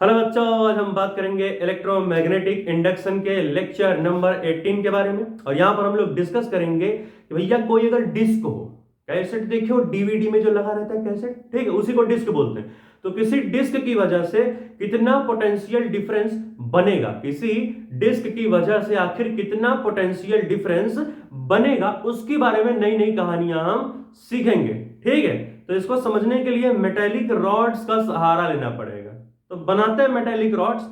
Hello बच्चों, आज हम बात करेंगे इलेक्ट्रोमैग्नेटिक इंडक्शन के लेक्चर नंबर 18 के बारे में। और यहाँ पर हम लोग डिस्कस करेंगे कि भैया कोई अगर डिस्क हो, कैसेट देखियो डीवीडी में जो लगा रहता है कैसेट, ठीक है, उसी को डिस्क बोलते हैं। तो किसी डिस्क की वजह से कितना पोटेंशियल डिफरेंस बनेगा, किसी डिस्क की वजह से आखिर कितना पोटेंशियल डिफरेंस बनेगा, उसके बारे में नई नई कहानियां हम सीखेंगे। ठीक है, तो इसको समझने के लिए मेटेलिक रॉड्स का सहारा लेना पड़ेगा। तो बनाते हैं मेटेलिक रॉड्स,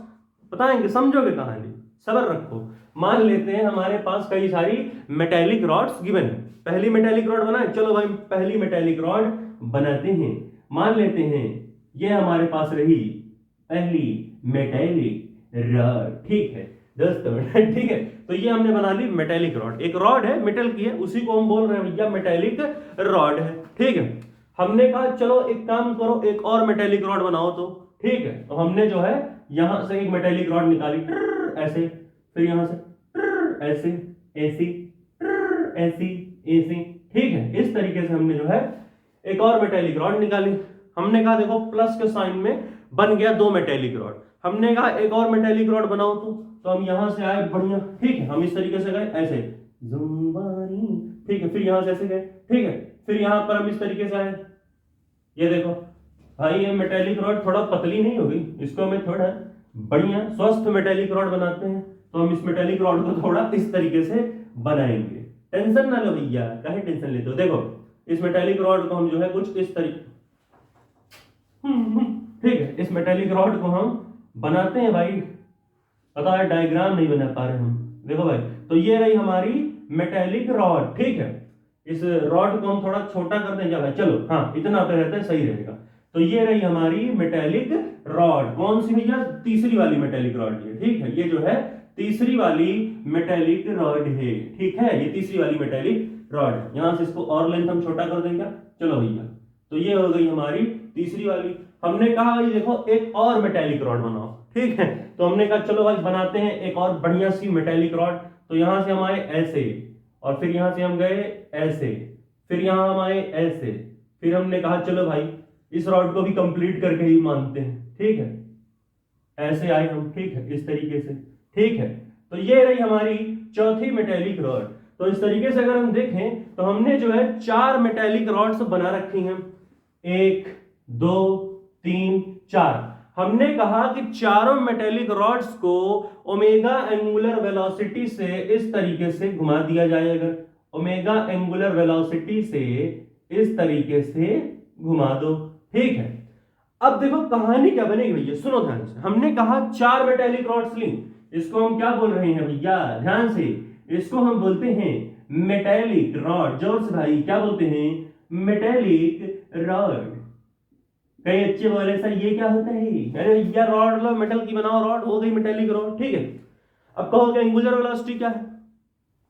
बताएंगे, समझोगे कहानी, सब्र रखो। मान लेते हैं हमारे पास कई सारी मेटेलिक रॉड्स गिवन है। पहली मेटेलिक रॉड बनाए, चलो भाई पहली मेटेलिक रॉड बनाते हैं। मान लेते हैं ये हमारे पास रही पहली मेटेलिक रॉड, ठीक है दोस्तों। ठीक है, तो ये हमने बना ली मेटेलिक रॉड। एक रॉड है, मेटल की है, उसी को हम बोल रहे हैं भैया मेटेलिक रॉड है। ठीक है, हमने कहा चलो एक काम करो, एक और मेटेलिक रॉड बनाओ। तो ठीक है, तो हमने जो है यहां से एक मेटेलिक रॉड निकाली, ऐसे, फिर यहां से ऐसे, ऐसी, ऐसी, ऐसी। ठीक है, इस तरीके से हमने जो है एक और मेटेलिक रॉड निकाली। हमने कहा देखो प्लस के साइन में बन गया दो मेटेलिक रॉड। हमने कहा एक और मेटेलिक रॉड बनाओ। तो हम यहां से आए बढ़िया, ठीक है, हम इस तरीके से गए ऐसे, ठीक है, फिर यहां से ऐसे गए, ठीक है, फिर यहां पर हम इस तरीके से आए। ये देखो भाई, ये मेटेलिक रॉड थोड़ा पतली नहीं होगी, इसको हमें थोड़ा बढ़िया स्वस्थ मेटेलिक रॉड बनाते हैं। तो हम इस मेटेलिक रॉड को थोड़ा इस तरीके से बनाएंगे। टेंशन ना लो भैया, काहे टेंशन लेते हो। देखो इस मेटेलिक रॉड को हम जो है कुछ इस तरीके, ठीक है, इस मेटेलिक रॉड को हम बनाते हैं भाई। पता है डायग्राम नहीं बना पा रहे हम, देखो भाई। तो ये रही हमारी मेटेलिक रॉड, ठीक है। इस रॉड को हम थोड़ा छोटा कर दें क्या भाई, चलो हाँ इतना पे रहता है, सही रहेगा। तो ये रही हमारी मेटेलिक रॉड। कौन सी भैया, तीसरी वाली मेटेलिक रॉड है, ठीक है, ये जो है तीसरी वाली मेटेलिक रॉड है। ठीक है, ये तीसरी वाली मेटेलिक रॉड है। यहां से इसको और लेंथ हम छोटा कर देंगे, चलो भैया। तो ये हो गई हमारी तीसरी वाली। हमने कहा भाई देखो एक और मेटेलिक रॉड बनाओ, ठीक है। तो हमने कहा चलो भाई बनाते हैं एक और बढ़िया सी मेटेलिक रॉड। तो यहां से हम आए ऐसे, और फिर यहां से हम गए ऐसे, फिर यहां हम आए ऐसे, फिर हमने कहा चलो भाई इस रॉड को भी कंप्लीट करके ही मानते हैं, ठीक है। ऐसे आए हम, ठीक है, इस तरीके से, ठीक है। तो ये रही हमारी चौथी मेटेलिक रॉड। तो इस तरीके से अगर हम देखें तो हमने जो है चार मेटेलिक रॉड्स बना रखी हैं, एक, दो, तीन, चार। हमने कहा कि चारों मेटेलिक रॉड्स को ओमेगा एंगुलर वेलोसिटी से इस तरीके से घुमा दिया जाएगा। ओमेगा एंगुलर वेलोसिटी से इस तरीके से घुमा दो, ठीक है। अब देखो कहानी क्या बनेगी भैया, सुनो ध्यान से। हमने कहा चार मेटेलिक रॉड्स ली, इसको हम क्या बोल रहे हैं भैया, ध्यान से, इसको हम बोलते हैं मेटेलिक रॉड। जोर से भाई, क्या बोलते हैं, मेटेलिक रॉड। कई अच्छे बोले सर ये क्या होता है, अरे भैया रॉड लो, मेटल की बनाओ रॉड, हो गई मेटेलिक रॉड, ठीक है। अब कहोगे एंगुलर वेलोसिटी क्या है,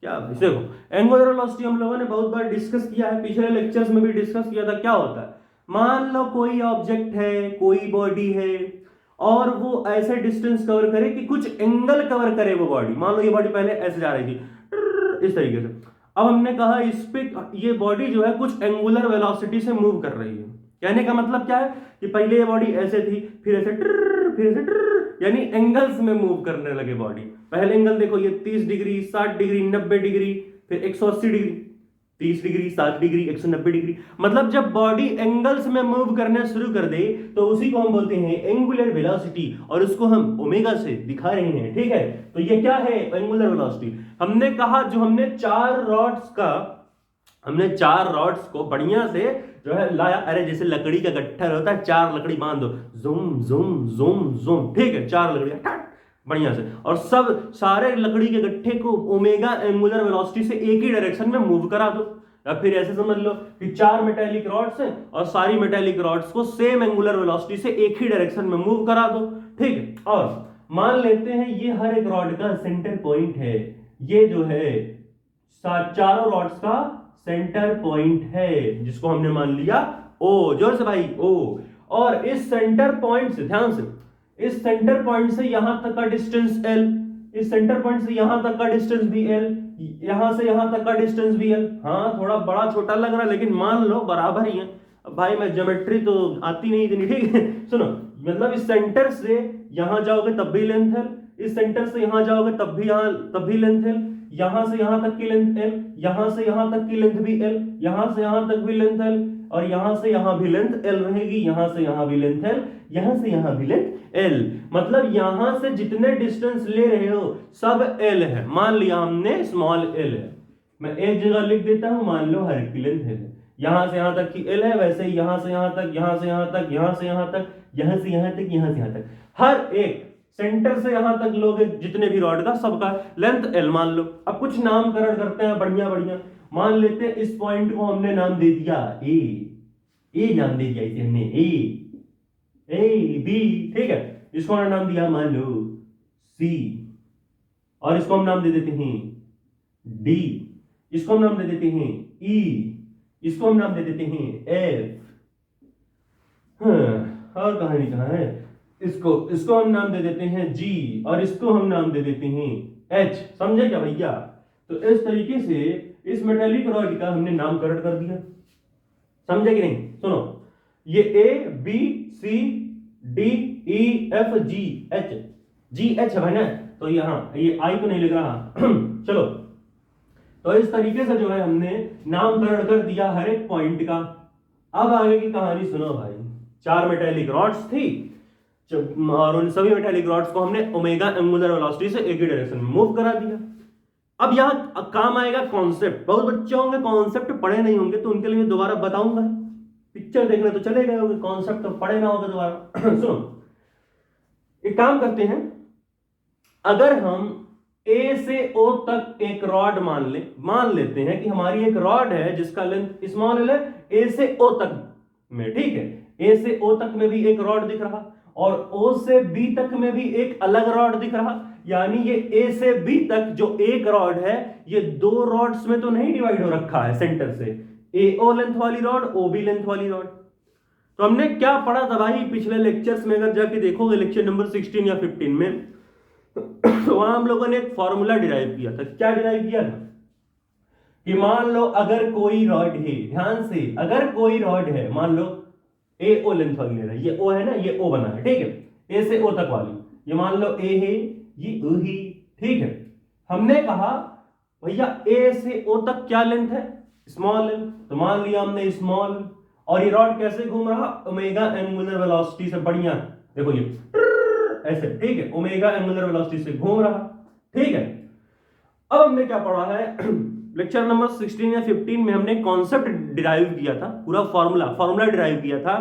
क्या देखो एंगुलर वेलोसिटी हम लोगों ने बहुत बार डिस्कस किया है, पिछले लेक्चर्स में भी डिस्कस किया था। क्या होता है, मान लो कोई ऑब्जेक्ट है, कोई बॉडी है, और वो ऐसे डिस्टेंस कवर करे कि कुछ एंगल कवर करे वो बॉडी। मान लो ये बॉडी पहले ऐसे जा रही थी इस तरीके से। अब हमने कहा इस पे ये बॉडी जो है कुछ एंगुलर वेलोसिटी से मूव कर रही है। कहने का मतलब क्या है कि पहले ये बॉडी ऐसे थी, फिर ऐसे फिर ऐसे, यानी एंगल्स में मूव करने लगे बॉडी। पहले एंगल देखो, ये 30 डिग्री, 60 डिग्री, 90 डिग्री, फिर 180 डिग्री, 30 डिग्री, 60 डिग्री, 190 डिग्री। मतलब जब बॉडी एंगल्स में मूव करना शुरू कर दे तो उसी को हम बोलते हैं एंगुलर वेलोसिटी, और उसको हम ओमेगा से दिखा रहे हैं, ठीक है। तो ये क्या है, एंगुलर वेलोसिटी। हमने कहा जो हमने चार रॉड्स को बढ़िया से जो है लाया, अरे जैसे लकड़ी का गट्ठर होता है, चार लकड़ी बांध दो, जूम जूम जूम जूम, ठीक है, चार लकड़ी बढ़िया से, और सब सारे लकड़ी के गट्ठे को ओमेगा एंगुलर वेलोसिटी से एक ही डायरेक्शन में मूव करा दो। या फिर ऐसे समझ लो कि चार मेटेलिक रॉड्स हैं और सारी मेटेलिक रॉड्स को सेम एंगुलर वेलोसिटी से एक ही डायरेक्शन में मूव करा दो, ठीक है। और मान लेते हैं ये हर एक रॉड का सेंटर पॉइंट है, ये जो है चारों रॉड्स का सेंटर पॉइंट है, जिसको हमने मान लिया ओ, जोर से भाई ओ। और इस सेंटर पॉइंट से, ध्यान से, इस सेंटर पॉइंट से यहां तक का डिस्टेंस L, इस सेंटर पॉइंट से यहां तक का डिस्टेंस भी L, यहां से यहां तक का डिस्टेंस भी L। हाँ थोड़ा बड़ा छोटा लग रहा है लेकिन मान लो बराबर ही है। अब भाई मैं ज्योमेट्री तो आती नहीं इतनी, ठीक है। सुनो, मतलब इस सेंटर से यहां जाओगे तब भी लेंथ एल, इस सेंटर से यहां जाओगे तब भी लेंथ एल, यहां से यहां तक की लेंथ एल, यहां से यहां तक की लेंथ भी एल, यहां से यहां तक भी लेंथ एल, और यहां से यहां भी लेंथ एल रहेगी, यहां से यहां भी लेंथ एल, यहां से यहां भी लेंथ एल। मतलब यहां से जितने डिस्टेंस ले रहे हो सब एल है। मान लिया हमने स्मॉल एल है, मैं एक जगह लिख देता हूं, मान लो हर की लेंथ एल है, यहां से यहां तक की एल है, वैसे ही यहां से यहां तक, यहां से यहां तक, यहां से यहां तक, यहां से यहां तक, यहां से यहां तक, हर एक सेंटर से यहां तक लोगे जितने भी रॉड का सबका लेंथ एल मान लो। अब कुछ नामकरण करते हैं बढ़िया बढ़िया। मान लेते हैं इस पॉइंट को हमने नाम दे दिया ए नाम दे दिया इसे हमने ए बी, ठीक है। इसको हमने नाम दिया मान लो सी, और इसको हम नाम दे देते हैं डी, इसको हम नाम दे देते हैं ई, इसको हम नाम दे देते हैं एफ, और कहानी कहां है, इसको हम नाम दे देते हैं जी, और इसको हम नाम दे देते हैं एच। समझे क्या भैया? तो इस तरीके से इस मेटेलिक रॉड का हमने नामकरण कर दिया। समझे कि नहीं? सुनो, ये A B C D E F G H है भाई ना, तो ये आई तो नहीं लिख रहा चलो, तो इस तरीके से जो है हमने नामकरण कर दिया हर एक पॉइंट का। अब आगे की कहानी सुनो भाई। 4 मेटेलिक रॉड्स थी, और उन सभी मेटेलिक रॉड्स को हमने ओमेगा एंगुलर वेलोसिटी से एक ही डायरेक्शन में मूव करा दिया। अब यहां काम आएगा कॉन्सेप्ट। बहुत बच्चे होंगे कॉन्सेप्ट पढ़े नहीं होंगे, तो उनके लिए दोबारा बताऊंगा। पिक्चर देखने तो चले गए होंगे, कॉन्सेप्ट तो पढ़े ना होगा दोबारा सुनो, एक काम करते हैं, अगर हम ए से ओ तक एक रॉड मान लेते हैं कि हमारी एक रॉड है जिसका लेंथ स्मॉल एल है, ए से ओ तक में, ठीक है। ए से ओ तक में भी एक रॉड दिख रहा, और ओ से बी तक में भी एक अलग रॉड दिख रहा, यानी ये ए से बी तक जो एक रॉड है ये 2 रॉड्स में तो नहीं डिवाइड हो रखा है सेंटर से, ए ओ लेंथ वाली रॉड, ओ बी लेंथ वाली रॉड। तो हमने क्या पढ़ा था भाई पिछले लेक्चर्स में, अगर जाके देखोगे लेक्चर नंबर 16 या 15 में तो वहां हम लोगों ने एक फॉर्मूला डिराइव किया था। क्या डिराइव किया था कि मान लो अगर कोई रॉड है, ध्यान से, अगर कोई रॉड है, मान लो ए ओ लेंथ वाली ले रहा है, ये ओ है ना, ये ओ बना है, ठीक है, ए से ओ तक वाली, ये मान लो ए है, ये ओ ही, ठीक है। हमने कहा भैया ए से ओ तक क्या लेंथ है, स्मॉल लेंथ, तो मान लिया हमने स्मॉल, और ये रॉड कैसे घूम रहा, ओमेगा एंगुलर वेलोसिटी से, बढ़िया देखो ये ऐसे, ठीक है, ओमेगा एंगुलर वेलोसिटी से घूम रहा, ठीक है। अब हमने क्या पढ़ा है लेक्चर नंबर 16 या 15 में हमने कॉन्सेप्ट डिराइव किया था, पूरा फॉर्मूला डिराइव किया था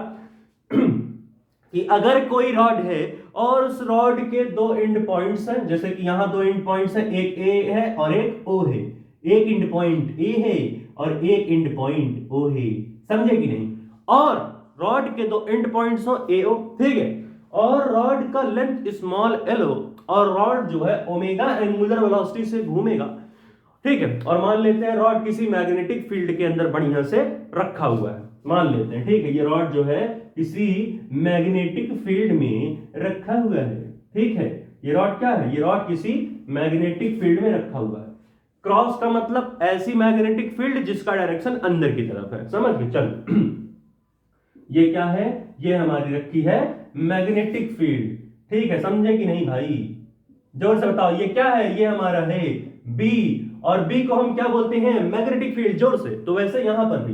कि अगर कोई रॉड है और उस रॉड के 2 एंड पॉइंट्स हैं, जैसे कि यहां 2 एंड पॉइंट्स हैं, एक ए है और एक ओ है, एक एंड पॉइंट ए है और एक एंड पॉइंट ओ है, समझे कि नहीं, और रॉड के 2 एंड पॉइंट्स हो ए ओ, ठीक है, और रॉड का लेंथ स्मॉल एल हो, और रॉड जो है ओमेगा एंगुलर वेलोसिटी से घूमेगा, ठीक है, और मान लेते हैं रॉड किसी मैग्नेटिक फील्ड के अंदर बढ़िया से रखा हुआ है, मान लेते हैं, ठीक है, ये रॉड जो है किसी मैग्नेटिक फील्ड में रखा हुआ है, ठीक है, ये रॉड क्या है, ये रॉड किसी मैग्नेटिक फील्ड में रखा हुआ है। क्रॉस का मतलब ऐसी मैग्नेटिक फील्ड जिसका डायरेक्शन अंदर की तरफ है, समझ गए, चलो ये क्या है, ये हमारी रखी है मैग्नेटिक फील्ड, ठीक है, समझे कि नहीं भाई, जोर से बताओ, ये क्या है, ये हमारा है बी, और बी को हम क्या बोलते हैं, मैग्नेटिक फील्ड, जोर से। तो वैसे यहां पर भी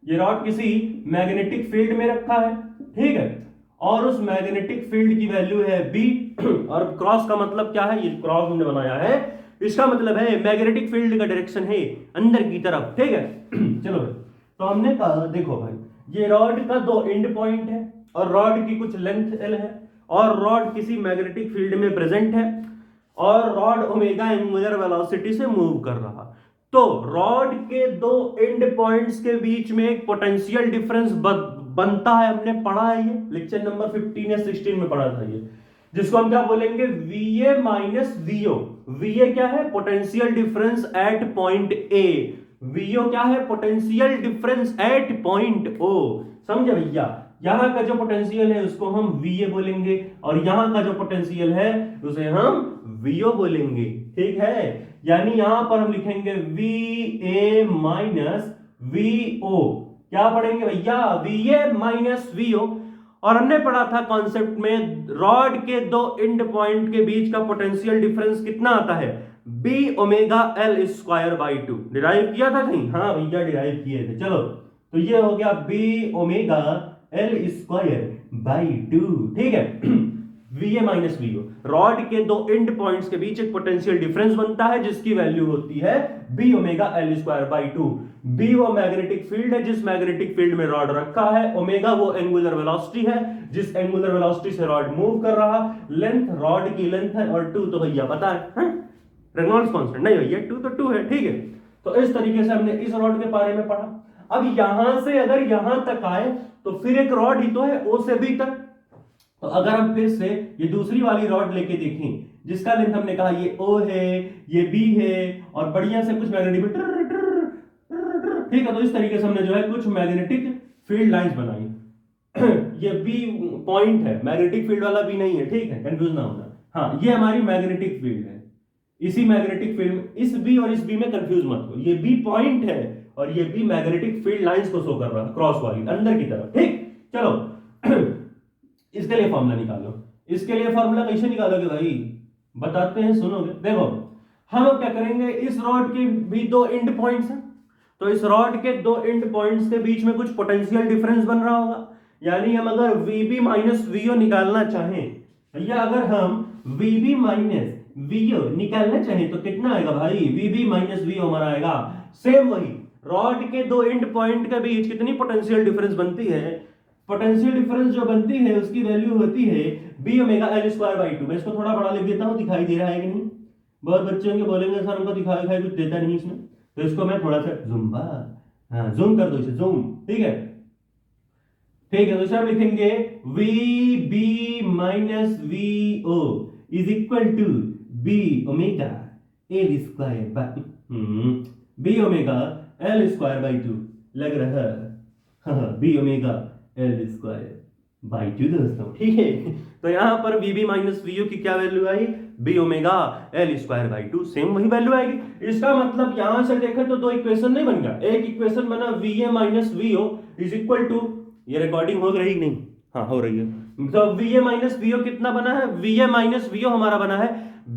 ये रॉड किसी मैग्नेटिक फील्ड में रखा है, ठीक है, और उस मैग्नेटिक फील्ड की वैल्यू है बी, और क्रॉस का मतलब क्या है, ये क्रॉस हमने बनाया है, इसका मतलब है मैग्नेटिक फील्ड का डायरेक्शन है अंदर की तरफ, ठीक है चलो भाई, तो हमने कहा देखो भाई, ये रॉड का 2 एंड पॉइंट है, और रॉड की कुछ लेंथ एल है, और रॉड किसी मैग्नेटिक फील्ड में प्रेजेंट है, और रॉड ओमेगा एंगुलर वेलोसिटी से मूव कर रहा, तो रॉड के 2 एंड पॉइंट्स के बीच में एक पोटेंशियल डिफरेंस बनता है, हमने पढ़ा है, ये लेक्चर नंबर 15 या 16 में पढ़ा था, ये जिसको हम क्या बोलेंगे, VA माइनस VO। VA क्या है, potential difference at point A, VO क्या है, potential difference at point O, समझे भैया, यहां का जो पोटेंशियल है उसको हम VA बोलेंगे, और यहां का जो पोटेंशियल है उसे हम VO बोलेंगे, ठीक है, यानी यहां पर हम लिखेंगे VA माइनस VO, क्या पढ़ेंगे भैया? VA minus VO। और हमने पढ़ा था कॉन्सेप्ट में रॉड के दो एंड पॉइंट के बीच का पोटेंशियल डिफरेंस कितना आता है? B omega L square by 2। Derive किया था कहीं? हाँ भैया डिराइव किए थे। चलो तो ये हो गया B omega L square by 2, ठीक है। VA माइनस VO, रॉड के दो एंड पॉइंट्स के बीच एक पोटेंशियल डिफरेंस बनता है जिसकी वैल्यू होती है B omega L square by 2। B वो मैग्नेटिक फील्ड है जिस मैग्नेटिक फील्ड में रॉड रखा है, ओमेगा वो एंगुलर वेलोसिटी है जिस एंगुलर वेलोसिटी से रॉड मूव कर रहा, लेंथ रॉड की लेंथ है, और 2 तो भैया पता है रेनॉल्ड्स कांस्टेंट नहीं भैया, 2 तो 2 है, ठीक है। तो इस तरीके से हमने इस रॉड के बारे में पढ़ा। अब यहां से अगर यहां तक आए तो फिर एक रॉड ही तो है O से B तक। तो अगर हम फिर से ये दूसरी वाली रॉड लेके देखें जिसका लेंथ हमने कहा ये O है, ये B है, और बढ़िया से कुछ मैग्नेटिक, ठीक है। तो इस तरीके से हमने जो है कुछ मैग्नेटिक फील्ड लाइंस बनाई। ये B पॉइंट है, मैग्नेटिक फील्ड वाला B नहीं है, ठीक है, कंफ्यूज ना होना। हाँ ये हमारी मैग्नेटिक फील्ड है, इसी मैग्नेटिक फील्ड में इस B और इस B में कंफ्यूज मत हो, ये B पॉइंट है और ये B मैग्नेटिक फील्ड लाइंस को शो कर रहा है क्रॉस वाली अंदर की तरफ, ठीक। चलो इसके लिए फॉर्मूला निकालो। इसके लिए फॉर्मूला कैसे निकालोगे भाई? बताते हैं, सुनोगे। देखो हम अब क्या करेंगे, इस रॉड के भी दो एंड पॉइंट्स हैं, तो इस रॉड के दो एंड पॉइंट्स के बीच में कुछ पोटेंशियल डिफरेंस बन रहा होगा। यानी हम अगर VB माइनस VO निकालना चाहें भैया, अगर हम VB माइनस VO निकालना चाहें तो कितना आएगा भाई? VB माइनस VO हमारा आएगा सेम वही, रॉड के दो एंड पॉइंट के बीच कितनी पोटेंशियल डिफरेंस बनती है? पोटेंशियल डिफरेंस जो बनती है उसकी वैल्यू होती है B omega L square by 2। मैं इसको थोड़ा बड़ा लिख देता हूं, दिखाई दे रहा है कि नहीं? बहुत बच्चे होंगे बोलेंगे सर हमको दिखाई कुछ देता नहीं इसमें, तो इसको मैं थोड़ा सा जूम कर दो इसे, जूम, ठीक है। ठीक है, तो इसे हम लिखेंगे VB minus VO is equal to B omega L square by B omega L square by 2 लग रहा है, B omega L square by 2 दोस्तों, ठीक है। तो यहां पर VB माइनस VO की क्या value I? B omega L square by 2, same वही वैल्यू आएगी। इसका मतलब यहां से देखें तो दो इक्वेशन नहीं बन गया, एक इक्वेशन बना VA minus VO is equal to, ये रिकॉर्डिंग हो रही नहीं? हाँ हो रही है। तो VA माइनस VO कितना बना है? VA माइनस VO हमारा बना है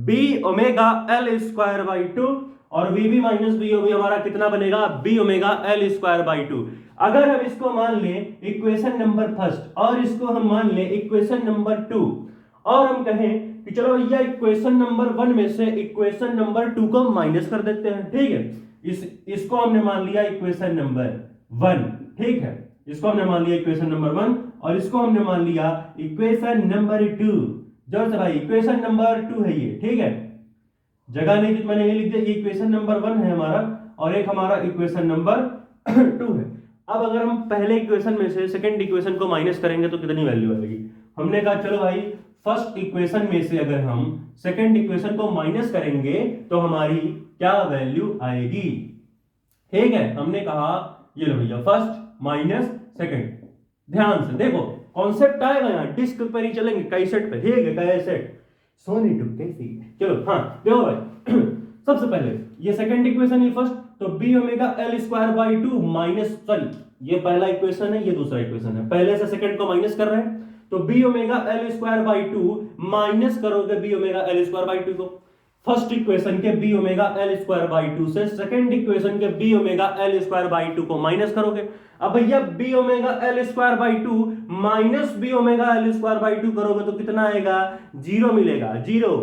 B omega L square by 2, और VB माइनस VO भी हमारा कितना बनेगा? B omega L square by 2। अगर हम इसको मान लें इक्वेशन नंबर फर्स्ट और इसको हम मान लें इक्वेशन नंबर 2, और हम कहें कि चलो भैया इक्वेशन नंबर 1 में से इक्वेशन नंबर 2 को माइनस कर देते हैं, ठीक है। इसको हमने मान लिया इक्वेशन नंबर 1, ठीक है, इसको हमने मान लिया इक्वेशन नंबर 1 और इसको हमने मान लिया इक्वेशन नंबर 2। जोर से भाई, इक्वेशन नंबर 2 है ये, ठीक है, जगह नहीं तो मैंने ये लिख दिया, ये इक्वेशन नंबर 1 है हमारा और एक हमारा इक्वेशन नंबर 2 है। अब अगर हम पहले इक्वेशन में से सेकंड इक्वेशन को माइनस करेंगे तो कितनी वैल्यू आएगी? हमने कहा चलो भाई फर्स्ट इक्वेशन में से अगर हम सेकंड इक्वेशन को माइनस करेंगे तो हमारी क्या वैल्यू आएगी? ठीक है, हमने कहा ये लो भैया फर्स्ट माइनस सेकंड। ध्यान से देखो कॉन्सेप्ट आएगा यहाँ, डिस्क पर ही चलेंगे, कैसेट पे, ठीक है, कैसेट सोनी टू कैसेट। चलो हाँ देखो भाई सबसे पहले ये सेकंड इक्वेशन है फर्स्ट, तो B omega L square by 2 minus, sorry ये पहला इक्वेशन है, ये दूसरा इक्वेशन है, पहले से सेकंड को माइनस कर रहे हैं, तो B omega L square by 2 minus करोगे B omega L square by 2 को फर्स्ट इक्वेशन के B omega L square by 2 से सेकंड इक्वेशन के B omega L square by 2 को माइनस करोगे। अब भैया B omega L square by 2 minus B omega L square by 2 करोगे तो कितना आएगा? 0 मिलेगा, 0।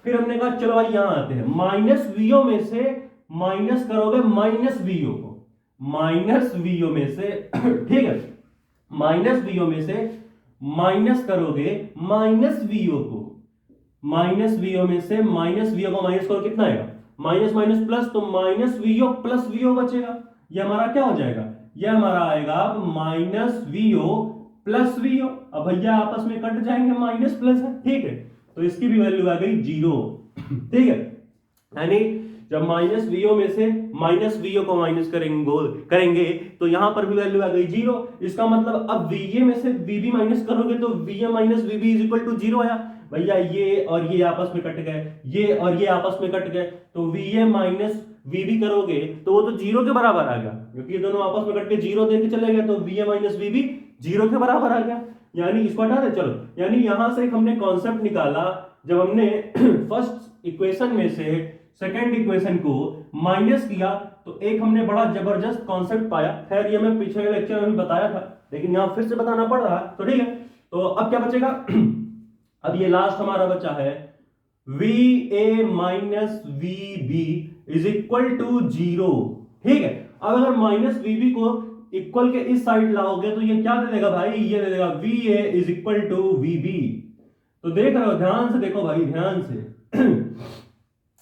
फिर हमने कहा चलो भाई यहां आते हैं, माइनस VO में से माइनस करोगे माइनस VO को, माइनस VO में से ठीक है, माइनस VO में से माइनस करोगे माइनस VO को, माइनस VO में से माइनस VO को माइनस करो, कितना आएगा? माइनस माइनस प्लस, तो माइनस VO प्लस VO बचेगा। ये हमारा क्या हो जाएगा? ये हमारा आएगा माइनस VO प्लस VO। अब भैया आपस में कट जाएंगे, माइनस प्लस है, ठीक है, तो इसकी भी वैल्यू आ गई 0, ठीक है। यानी जब माइनस VO में से माइनस VO को माइनस करेंगे तो यहां पर भी वैल्यू आ गई 0। इसका मतलब अब VA में से VB माइनस करोगे तो VA minus VB is equal to 0 आया। भैया ये और ये आपस में कट गए, ये और ये आपस में कट गए, तो VA माइनस VB करोगे तो वो तो 0 के बराबर आ गया, क्योंकि ये दोनों आपस में कट के 0 दे के चले गए, तो VA माइनस VB 0 के बराबर आ गया, यानी इसको हटा दे। चलो, यानी यहां से एक हमने कॉन्सेप्ट निकाला, जब हमने फर्स्ट इक्वेशन में से सेकंड इक्वेशन को माइनस किया तो एक हमने बड़ा जबरदस्त कॉन्सेप्ट पाया। खैर ये मैं पिछले लेक्चर में भी बताया था, लेकिन यहां फिर से बताना पड़ रहा है, तो ठीक है। तो अब क्या बचेगा अब ये लास्ट हमारा बचा है VA minus VB is equal to 0, ठीक है। अब अगर माइनस VB को इक्वल के इस साइड लाओगे तो ये क्या दे देगा भाई, ये दे देगा VA is equal to VB। तो देख रहे हो, ध्यान से देखो भाई, ध्यान से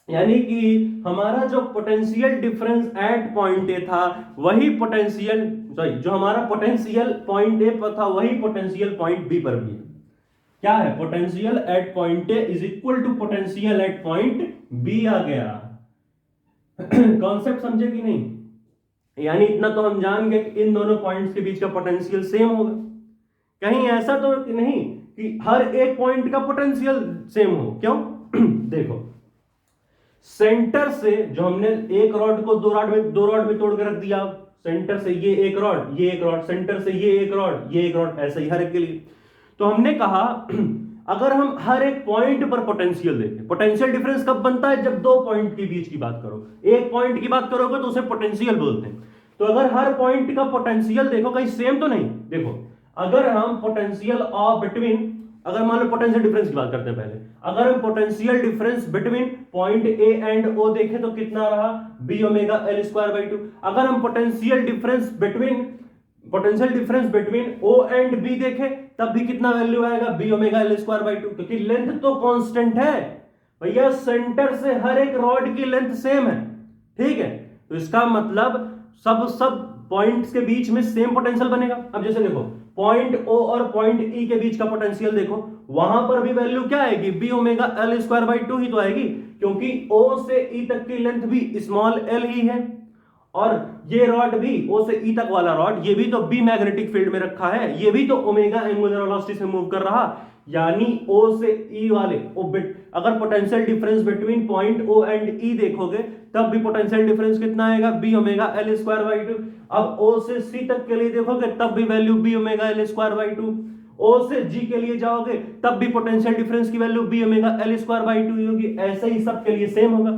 यानी कि हमारा जो पोटेंशियल डिफरेंस एट पॉइंट ए था वही पोटेंशियल, सॉरी, जो हमारा पोटेंशियल पॉइंट ए पर था वही पोटेंशियल पॉइंट बी पर भी है। क्या है, potential at point A is equal to potential at point B आ गया। कॉन्सेप्ट समझे कि नहीं? यानी इतना तो हम जान गए कि इन दोनों पॉइंट्स के बीच का पोटेंशियल सेम होगा। कहीं ऐसा तो नहीं कि हर एक पॉइंट का पोटेंशियल सेम हो, क्यों? देखो, सेंटर से जो हमने एक रॉड को दो रॉड में तोड़ के रख दिया, सेंटर से ये एक रॉड, ये एक रॉड, सेंटर से ये एक रॉड, ये एक रॉड, ऐसे ही हर एक के लिए। तो हमने कहा अगर हम हर एक पॉइंट पर पोटेंशियल देखें, पोटेंशियल डिफरेंस कब बनता है, जब दो पॉइंट के बीच की बात करो। एक पॉइंट की बात करोगे तो उसे पोटेंशियल बोलते हैं। तो अगर हर पॉइंट का पोटेंशियल देखो, कहीं सेम तो नहीं। देखो, अगर हम पोटेंशियल ऑफ बिटवीन, अगर मान लो पोटेंशियल डिफरेंस की बात करते हैं पहले, अगर हम potential difference between point A and O देखें तो कितना रहा, B omega L square by 2। अगर हम potential difference between O and B देखें तब भी कितना वैल्यू आएगा, B omega L square by 2, क्योंकि लेंथ तो कांस्टेंट है भैया, सेंटर से हर एक रॉड की लेंथ सेम है, ठीक है। तो इसका मतलब सब पॉइंट्स के बीच में सेम पोटेंशियल बनेगा। अब जैसे देखो, पॉइंट ओ और पॉइंट ई के बीच का पोटेंशियल देखो, वहां पर भी वैल्यू क्या आएगी, B omega L square by 2 ही तो आएगी, क्योंकि ओ से ई तक की लेंथ भी स्मॉल एल ही है, और ये रॉड भी ओ से ई तक वाला रॉड, ये भी तो बी मैग्नेटिक फील्ड में रखा है, ये भी तो ओमेगा एंगुलर वेलोसिटी से मूव कर रहा, यानी ओ से ई वाले अगर potential difference between point O and E देखोगे तब भी पोटेंशियल डिफरेंस कितना आएगा, B omega L square by 2। अब ओ से सी तक के लिए देखोगे तब भी value B omega L square by 2। O से जी के लिए जाओगे तब भी पोटेंशियल डिफरेंस की value B omega L square by 2 होगी। ऐसे ही सब के लिए सेम होगा,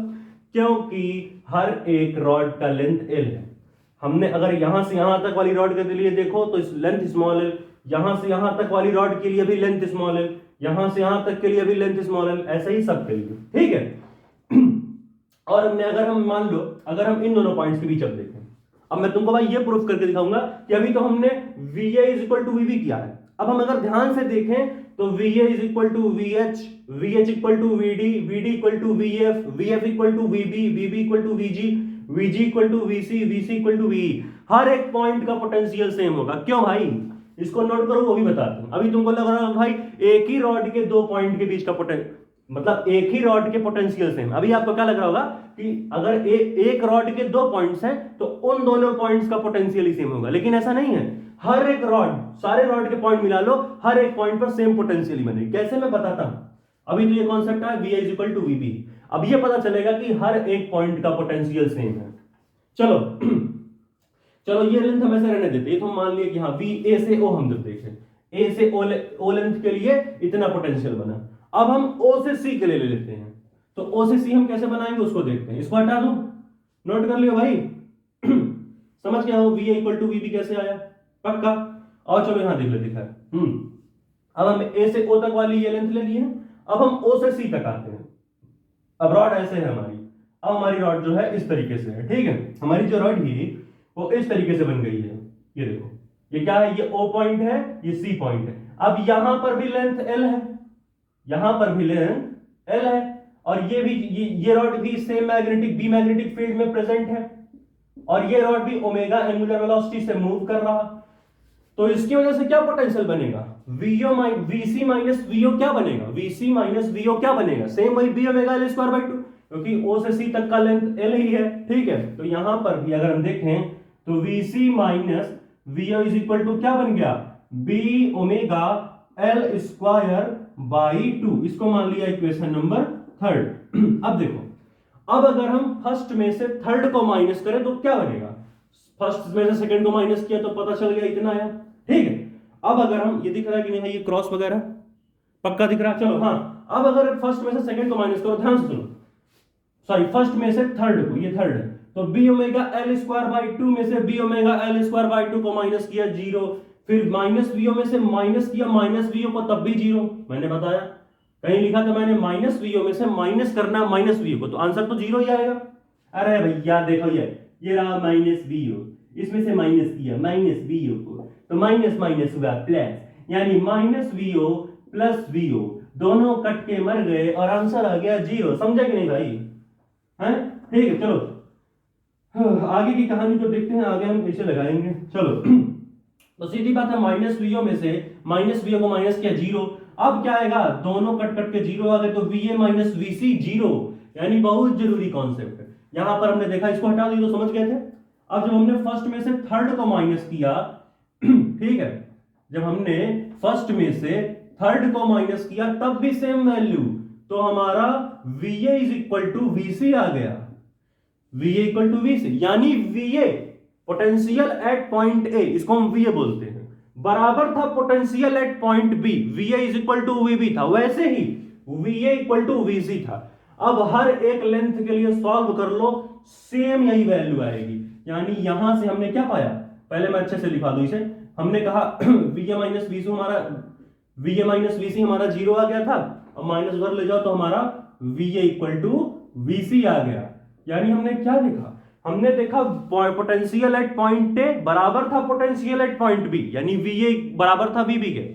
क्योंकि हर एक रॉड का लेंथ एल है। हमने अगर यहां से यहां तक वाली रॉड के लिए देखो तो इस लेंथ स्मॉल एल, यहां से यहां तक वाली रॉड के लिए भी लेंथ स्मॉल एल, यहां से यहां तक के लिए भी लेंथ स्मॉल एल, ऐसे ही सब के लिए, ठीक है। और हमने अगर हम मान लो अगर हम इन दोनों पॉइंट्स के बीच अब देखें, अब मैं तुमको भाई ये प्रूफ करके दिखाऊंगा कि अभी तो हमने VA is equal to VB किया है। अब हम अगर ध्यान से देखें तो VA is equal to VH, VH equal to VD, VD equal to VF, VF equal to VB, VB equal to VG, VG equal to VC, VC equal to VE। हर एक पॉइंट का पोटेंशियल सेम होगा। क्यों भाई, इसको note करो, वो भी बताता हूं। अभी तुमको लग रहा है भाई एक ही रॉड के दो पॉइंट के बीच का मतलब एक ही रॉड के पोटेंशियल सेम। अभी आपको क्या लग रहा होगा कि अगर एक रॉड के दो पॉइंट्स हैं तो उन दोनों पॉइंट्स का पोटेंशियल ही सेम होगा, लेकिन ऐसा नहीं है। हर एक रॉड, सारे रॉड के पॉइंट मिला लो, हर एक पॉइंट पर सेम पोटेंशियल ही बनेगी। कैसे, मैं बताता हूं। अभी तो ये कॉन्सेप्ट है VA is equal to VB। अब ये पता चलेगा कि हर एक पॉइंट का पोटेंशियल सेम है। चलो चलो ये लेंथ हम ऐसे रहने देते हैं। तो मान लिया कि हाँ A से O हम जब देखें, A से O लेंथ के लिए इतना पोटेंशियल बना। अब हम O से C के लिए ले लेते हैं, तो O से C हम कैसे बनाएंगे उसको देखते हैं। इसको हटा दूं, नोट कर लियो भाई। समझ गया हो VA इक्वल टू VB कैसे आया, पक्का। और चलो यहां देख लेते हैं। अब हम A से O तक वाली ये लेंथ ले ली है, अब हम O से C तक आते हैं। अब रॉड ऐसे है हमारी, अब हमारी रॉड जो है इस तरीके से है, ठीक है। हमारी जो रॉड ही वो इस तरीके से बन गई है। ये देखो, ये क्या है, ये O पॉइंट है, ये C पॉइंट है। अब यहां पर भी लेंथ L है, यहां पर भी लेंथ L है, और ये भी ये रॉड भी सेम बी मैग्नेटिक फील्ड में प्रेजेंट है, और ये रॉड भी ओमेगा एंगुलर वेलोसिटी से मूव कर रहा। तो इसकी वजह से क्या पोटेंशियल बनेगा, VC माइनस VO क्या बनेगा, VC माइनस VO क्या बनेगा, सेम वही B omega L square by 2, क्योंकि O से C तक का लेंथ L ही है, ठीक है। तो यहां पर भी अगर हम देखें तो VC minus VO is equal to क्या बन गया, B omega L square by 2। इसको मान लिया इक्वेशन नंबर 3। अब देखो, अब अगर हम फर्स्ट में से थर्ड को माइनस करें तो क्या बनेगा, फर्स्ट में से सेकंड को माइनस किया तो पता चल गया इतना आया, ठीक है। अब अगर हम, ये दिख रहा है कि नहीं भाई, ये क्रॉस वगैरह पक्का दिख रहा है, चलो हाँ। अब अगर फर्स्ट में से सेकंड को माइनस करो, ध्यान से सुनो, सॉरी फर्स्ट में से थर्ड को, ये थर्ड है, तो B omega L square by two में से B omega L square by two को माइनस किया, जीरो, फिर माइनस वीओ में से माइनस किया माइनस वीओ को, तब भी जीरो। मैंने बताया, कहीं लिखा था मैंने माइनस वीओ में से माइनस करना माइनस वीओ को, तो आंसर तो जीरो ही आएगा। अरे भैया देखो, ये रहा माइनस वीओ, इसमें से माइनस किया माइनस वीओ को, तो माइनस माइनस हुआ प्लस, यानी माइनस वीओ प्लस वीओ दोनों कट के मर गए और आंसर आ गया जीरो। समझे कि नहीं भाई, हैं? ठीक है, चलो आगे की कहानी को देखते हैं, आगे हम कैसे लगाएंगे। चलो तो सीधी बात है, माइनस वीओ में से माइनस वीओ को माइनस किया, जीरो। अब क्या आएगा, दोनों कट कट के जीरो आ गए, तो वीए माइनस वीसी जीरो, यानी बहुत जरूरी कॉन्सेप्ट है। यहां पर हमने देखा, इसको हटा दी तो समझ गए थे। अब जब हमने फर्स्ट में से थर्ड को माइनस किया, ठीक है, जब हमने फर्स्ट में से थर्ड को माइनस किया तब भी सेम वैल्यू, तो हमारा VA is equal to VC आ गया, VA इक्वल टू VC, यानी VA potential at point A, इसको हम VA बोलते हैं, बराबर था potential at point B, VA is equal to VB था, वैसे ही VA इक्वल टू VC था। अब हर एक लेंथ के लिए सॉल्व कर लो, सेम यही वैल्यू आएगी। यानी यहां से हमने क्या पाया, पहले मैं अच्छे से लिखा दूं इसे, हमने कहा VA माइनस VC हमारा, VA माइनस VC हमारा जीरो आ गया था, अब माइनस उधर ले जाओ तो हमारा VA इक्वल टू VC आ गया। यानी हमने क्या देखा, हमने देखा पोटेंशियल एट पॉइंट A बराबर था पोटेंशियल एट पॉइंट B, यानी VA बराबर था VB के,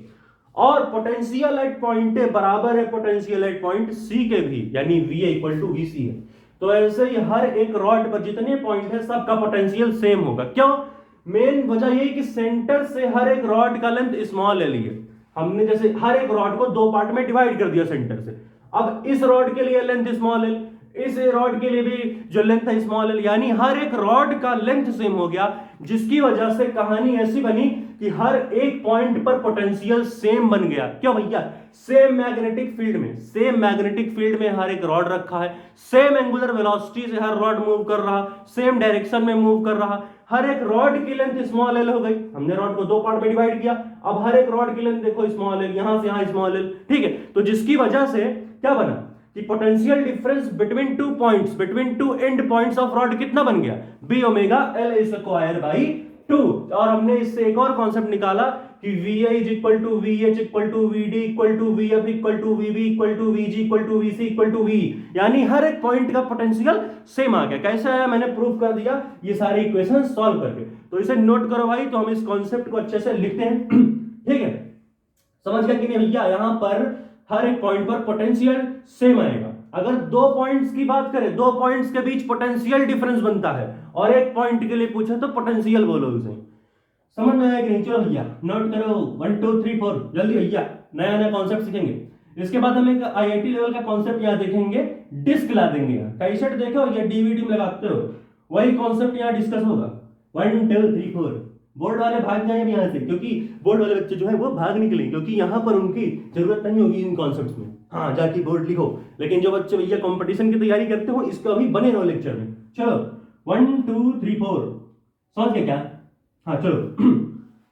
और पोटेंशियल एट पॉइंट A बराबर है पोटेंशियल एट पॉइंट C के भी, यानी VA इक्वल टू VC है। तो ऐसे ही हर एक रॉड पर जितने पॉइंट है सबका पोटेंशियल सेम होगा। क्यों? मेन वजह यही कि सेंटर से हर एक रॉड का लेंथ स्मॉल एल है। हमने जैसे हर एक रॉड को दो पार्ट में डिवाइड कर दिया सेंटर से, अब इस रॉड के लिए लेंथ स्मॉल एल, इस रॉड के लिए भी जो लेंथ है स्मॉल एल, यानी हर एक रॉड का लेंथ सेम हो गया, जिसकी वजह से कहानी ऐसी बनी कि हर एक पॉइंट पर पोटेंशियल सेम बन गया। क्यों भैया? सेम मैग्नेटिक फील्ड में, सेम मैग्नेटिक फील्ड में हर एक रॉड रखा है, सेम एंगुलर वेलोसिटी से हर रॉड मूव कर रहा, सेम डायरेक्शन में मूव कर रहा, हर एक रॉड की लेंथ स्मॉल एल हो गई। हमने रॉड को दो पार्ट में डिवाइड किया, अब हर एक रॉड की लेंथ देखो स्मॉल एल, यहां से यहां स्मॉल एल, ठीक है। तो जिसकी वजह से क्या बना कि potential difference between two points, between two end points of rod कितना बन गया, B omega L square by two. और हमने इससे एक और कॉन्सेप्ट निकाला कि VA is equal to VH equal to VD equal to VF equal to VB equal to VG equal to VC equal to VE, यानी हर एक पॉइंट का पोटेंशियल सेम आ गया। कैसे आया मैंने प्रूफ कर दिया ये सारे इक्वेशन सॉल्व करके। तो इसे नोट करो भाई, तो हम इस कॉन्सेप्ट को अच्छे से लिखते हैं, ठीक है। समझ गया कि नहीं भैया? यहां पर हर एक पॉइंट पर पोटेंशियल सेम आएगा। अगर दो पॉइंट्स की बात करें, दो पॉइंट्स के बीच पोटेंशियल डिफरेंस बनता है, और एक पॉइंट के लिए पूछे तो पोटेंशियल बोलो उसे। समझ में आया कि नहीं? चलो भैया नोट करो 1 2 3 4 जल्दी भैया, नया नया कॉन्सेप्ट सीखेंगे। इसके बाद हम एक IIT लेवल का कॉन्सेप्ट यहाँ देखेंगे, डिस्क ला देंगे। कैसेट देखो या DVD में लगाते हो, वही कॉन्सेप्ट यहाँ डिस्कस होगा। 1 2 3 4 बोर्ड वाले भाग जाएंगे यहाँ से, क्योंकि बोर्ड वाले बच्चे जो है वो भाग निकलेंगे, क्योंकि यहाँ पर उनकी जरूरत नहीं होगी इन कॉन्सेप्ट्स में। हाँ जाके बोर्ड लिखो, लेकिन जो बच्चे भैया कंपटीशन की तैयारी करते हो इसको अभी बने रहो लेक्चर में। चलो 1 2 3 4 समझ गए क्या? हाँ चलो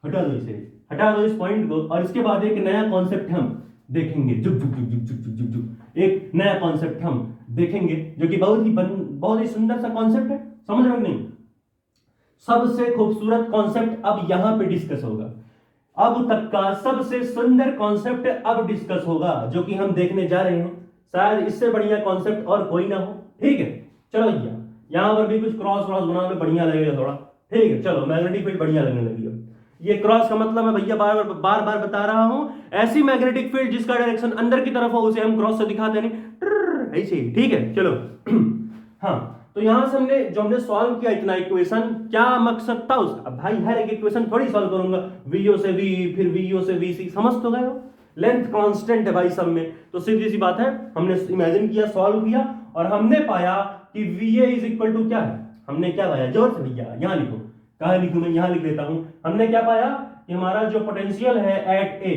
हटा दो इसे, हटा दो इस पॉइंट को, और इसके बाद एक नया कॉन्सेप्ट हम देखेंगे, जुक जुक जुक जुक जुक जुक जुक एक नया कॉन्सेप्ट हम देखेंगे, जो कि बहुत ही सुंदर सा कॉन्सेप्ट है। समझ रहे हो नहीं? सबसे खूबसूरत कॉन्सेप्ट अब यहां पे डिस्कस होगा, अब तक का सबसे सुंदर कॉन्सेप्ट अब डिस्कस होगा, जो कि हम देखने जा रहे हैं। शायद इससे बढ़िया कॉन्सेप्ट और कोई ना हो, ठीक है। चलो भैया यहां पर भी कुछ क्रॉस क्रॉस बनाने में बढ़िया लगेगा थोड़ा, ठीक है। चलो मैग्नेटिक फील्ड बढ़िया लगने लगी है। ये क्रॉस का मतलब मैं भैया बार बार बता रहा हूं, ऐसी मैग्नेटिक फील्ड जिसका डायरेक्शन अंदर की तरफ हो उसे हम क्रॉस से दिखाते नहीं, ऐसे ही, ठीक है। चलो हाँ, तो यहां से हमने सॉल्व किया इतना इक्वेशन, क्या मकसद था उसका? अब भाई हर एक इक्वेशन थोड़ी सॉल्व करूंगा, VO से V फिर VO से VC, समझ तो गए हो? लेंथ कांस्टेंट है भाई सब में, तो सीधी सी बात है, हमने इमेजिन किया, सॉल्व किया, और हमने पाया कि VA इज इक्वल टू क्या है। हमने क्या पाया? जोर से भैया यहां लिखो, कहां लिखूं मैं? यहां लिख देता हूं। हमने क्या पाया कि हमारा जो पोटेंशियल है at A,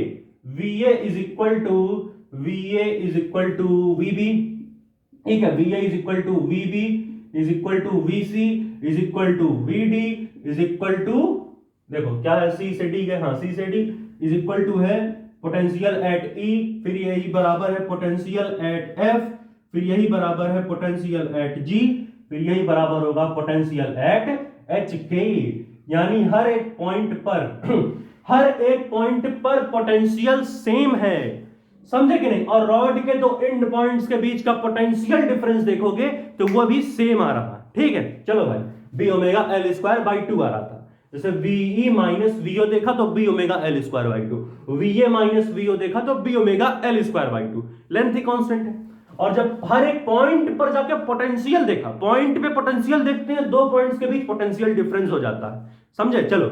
VA is equal to VB ठीक है, V A is equal to V B is equal to V C is equal to V D is equal to, देखो क्या है, सी से डी है, हाँ सी से डी इज इक्वल टू है पोटेंशियल एट ई, फिर यही बराबर है पोटेंशियल एट एफ, फिर यही बराबर है पोटेंशियल एट जी, फिर यही बराबर होगा पोटेंशियल एट एच के। यानी हर एक पॉइंट पर हर एक पॉइंट पर पोटेंशियल सेम है, समझे कि नहीं। और रॉड के दो एंड पॉइंट्स के बीच का पोटेंशियल डिफरेंस देखोगे तो वो भी सेम आ रहा है, ठीक है। चलो भाई, B omega L square by 2 आ रहा था, जैसे वीई माइनस वीओ देखा तो B omega L square by 2, VA minus VO देखा तो B omega L square by 2, length ही कांस्टेंट है। और जब हर एक पॉइंट पर जाके पोटेंशियल देखा, पॉइंट पे पोटेंशियल देखते हैं, दो पॉइंट्स के बीच पोटेंशियल डिफरेंस हो जाता है, समझे। चलो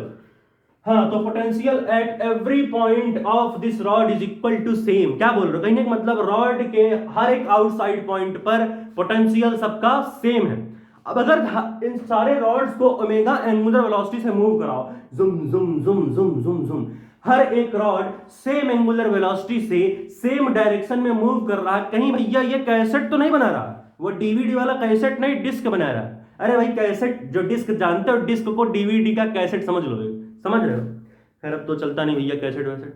हाँ, तो potential at every point of this rod is equal to same, क्या बोल रहे हो, कहने का मतलब रॉड के हर एक आउटसाइड पॉइंट पर पोटेंशियल सबका सेम है। अब अगर इन सारे रॉड्स को ओमेगा एंगुलर वेलोसिटी से मूव कराओ, जुम जुम जुम जुम जुम जुम, हर एक रॉड सेम एंगुलर वेलोसिटी से सेम डायरेक्शन में मूव कर रहा है, कहीं भैया ये कैसेट तो नहीं बना रहा, वो डीवीडी वाला कैसेट नहीं, डिस्क बना रहा है। अरे भाई कैसेट जो डिस्क जानते हो, डिस्क को डीवीडी का कैसेट समझ लो, समझ रहे हो। खैर अब तो चलता नहीं भैया कैसेट वैसेट,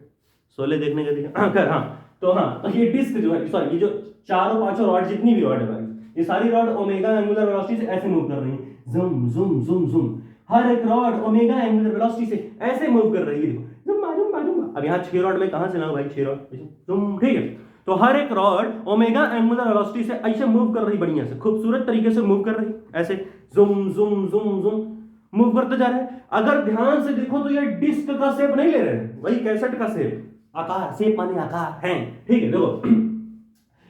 शोले देखने के लिए। खैर हाँ, तो ये डिस्क जो है, सॉरी ये जो चारों पांचों रॉड, जितनी भी रॉड है भाई, ये सारी रॉड ओमेगा एंगुलर वेलोसिटी से ऐसे मूव कर रही है, जुम जुम जुम जुम, हर एक रॉड ओमेगा एंगुलर वेलोसिटी से ऐसे मूव कर रही है, देखो जुम जुम जुम। अब यहाँ 6 रॉड में कहां से लाऊं भाई, 6 रॉड जुम, ठीक है। तो हर एक रॉड ओमेगा एंगुलर वेलोसिटी से ऐसे मूव कर रही, बढ़िया से खूबसूरत तरीके से मूव कर रही, ऐसे जुम जुम जुम जुम मूव करते जा रहे हैं। अगर ध्यान से देखो तो ये डिस्क का शेप नहीं ले रहे हैं, वही कैसेट का शेप, आकार, शेप माने आकार है, ठीक है। देखो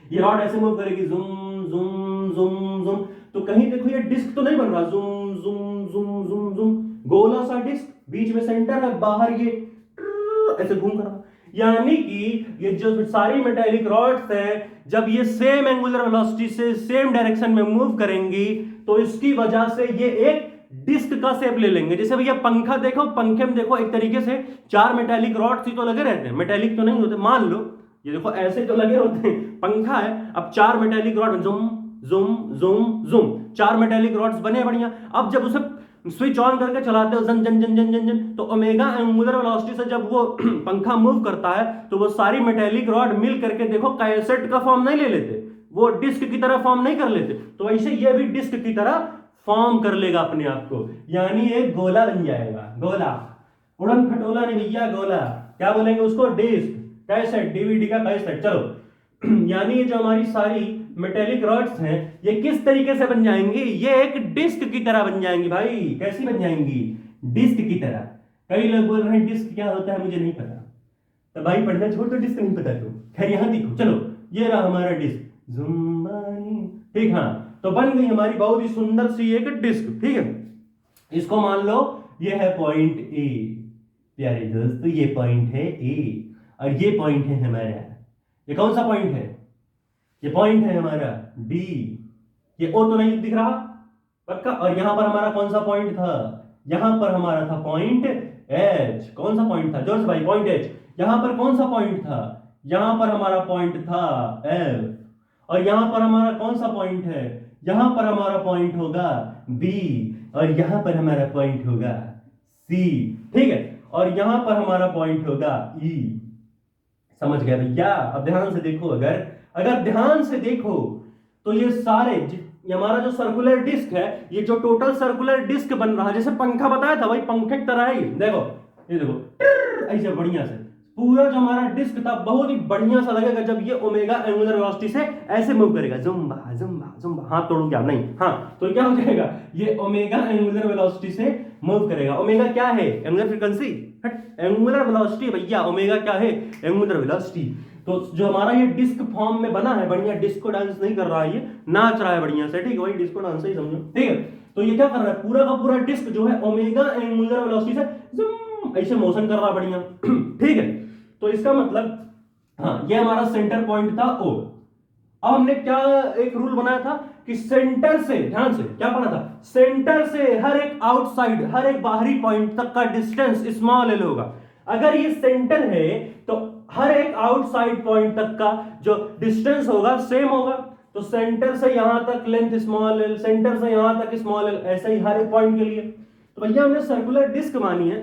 ये रॉड ऐसे मूव करेगी, जुम जुम जुम जुम, तो कहीं देखो ये डिस्क तो नहीं बन रहा, जुम जुम जुम जुम जुम, गोला सा डिस्क, बीच में सेंटर है, बाहर ये ऐसे घूम कर रहा। यानी कि ये जो सारी मेटालिक रॉड्स हैं, जब ये सेम एंगुलर वेलोसिटी से सेम डायरेक्शन में मूव करेंगी तो इसकी वजह से ये एक डिस्क का शेप ले लेंगे। जैसे भैया पंखा देखो, पंखे में देखो एक तरीके से 4 मेटालिक रॉड्स ही तो लगे रहते हैं, मेटालिक तो नहीं होते, मान लो ये देखो ऐसे तो लगे होते हैं, पंखा है, अब 4 मेटालिक रॉड जुम जुम जुम जुम, 4 मेटालिक रॉड्स बने बढ़िया। अब जब उसे स्विच ऑन करके चलाते हो, जन जन जन जन जन जन, तो ओमेगा एंगुलर वेलोसिटी से जब वो पंखा मूव करता है तो वो सारी मेटालिक रॉड मिल करके देखो कैसेट का फॉर्म नहीं ले लेते, वो डिस्क की तरह फॉर्म नहीं कर लेते, तो ऐसे ये भी डिस्क की तरह फॉर्म कर लेगा अपने आप को, यानी एक गोला बन जाएगा, गोला, उड़न खटोला नहीं भैया, गोला, क्या बोलेंगे उसको, डिस्क, कैसेट, डीवीडी का कैसेट। चलो यानी ये जो हमारी सारी मेटेलिक रॉड्स हैं ये किस तरीके से बन जाएंगी, ये एक डिस्क की तरह बन जाएंगी भाई। कैसी बन जाएंगी, डिस्क की तरह। कई लोग बोल रहे हैं डिस्क क्या होता है मुझे नहीं पता, तो भाई पढ़ना छोड़ तो डिस्क नहीं पता तो खैर यहां देखो, चलो ये रहा हमारा डिस्क, ठीक, हाँ, तो बन गई हमारी बहुत ही सुंदर सी एक डिस्क, ठीक है। इसको मान लो ये है पॉइंट ए, प्यारे दोस्तों ये पॉइंट है ए, और ये पॉइंट है हमारा, ये कौन सा पॉइंट है, ये पॉइंट है हमारा डी, ये ओ तो नहीं दिख रहा पक्का। और यहां पर हमारा कौन सा पॉइंट था, यहां पर हमारा था पॉइंट एच, कौन सा पॉइंट था जोर से भाई, पॉइंट एच। यहां पर कौन सा पॉइंट था, यहां पर हमारा पॉइंट था एफ, और यहां पर हमारा कौन सा पॉइंट है, यहां पर हमारा पॉइंट होगा बी, और यहां पर हमारा पॉइंट होगा सी, ठीक है, और यहां पर हमारा पॉइंट होगा ई। समझ गए भैया। अब ध्यान से देखो, अगर ध्यान से देखो तो ये सारे ये हमारा जो सर्कुलर डिस्क है, ये जो टोटल सर्कुलर डिस्क बन रहा है, जैसे पंखा बताया था भाई, पंखे की तरह ही देखो, ये देखो ऐसे बढ़िया से पूरा जो हमारा डिस्क था बहुत ही बढ़िया सा लगेगा जब ये ओमेगा एंगुलर वेलोसिटी से ऐसे मूव करेगा, जुम्बा जुम्बा जुम्बा, हाथ तोड़ू क्या नहीं, हाँ, तो क्या हो जाएगा, ये ओमेगा एंगुलर वेलोसिटी से मूव करेगा। ओमेगा क्या है, एंगुलर फ्रीक्वेंसी, एंगुलर वेलोसिटी भैया, ओमेगा क्या है, एंगुलर वेलोसिटी। तो जो हमारा ये डिस्क फॉर्म में बना है बढ़िया, डिस्को डांस नहीं कर रहा है, ये नाच रहा है बढ़िया से, ठीक है, वही डिस्को डांस ही समझो, ठीक है। तो ये क्या कर रहा है, पूरा का पूरा डिस्क जो है ओमेगा एंगुलर वेलोसिटी से ऐसे मोशन कर रहा है बढ़िया, ठीक है। तो इसका मतलब हाँ, ये हमारा सेंटर पॉइंट था ओ। अब हमने क्या एक रूल बनाया था कि सेंटर से, ध्यान से क्या पढ़ा था, सेंटर से हर एक आउटसाइड, हर एक बाहरी पॉइंट तक का डिस्टेंस स्मॉल एल होगा। अगर ये सेंटर है तो हर एक आउटसाइड पॉइंट तक का जो डिस्टेंस होगा सेम होगा। तो सेंटर से यहां तक लेंथ स्मॉल एल, सेंटर से यहां तक स्मॉल एल, ऐसा ही हर एक पॉइंट के लिए। तो भैया हमने सर्कुलर डिस्क मानी है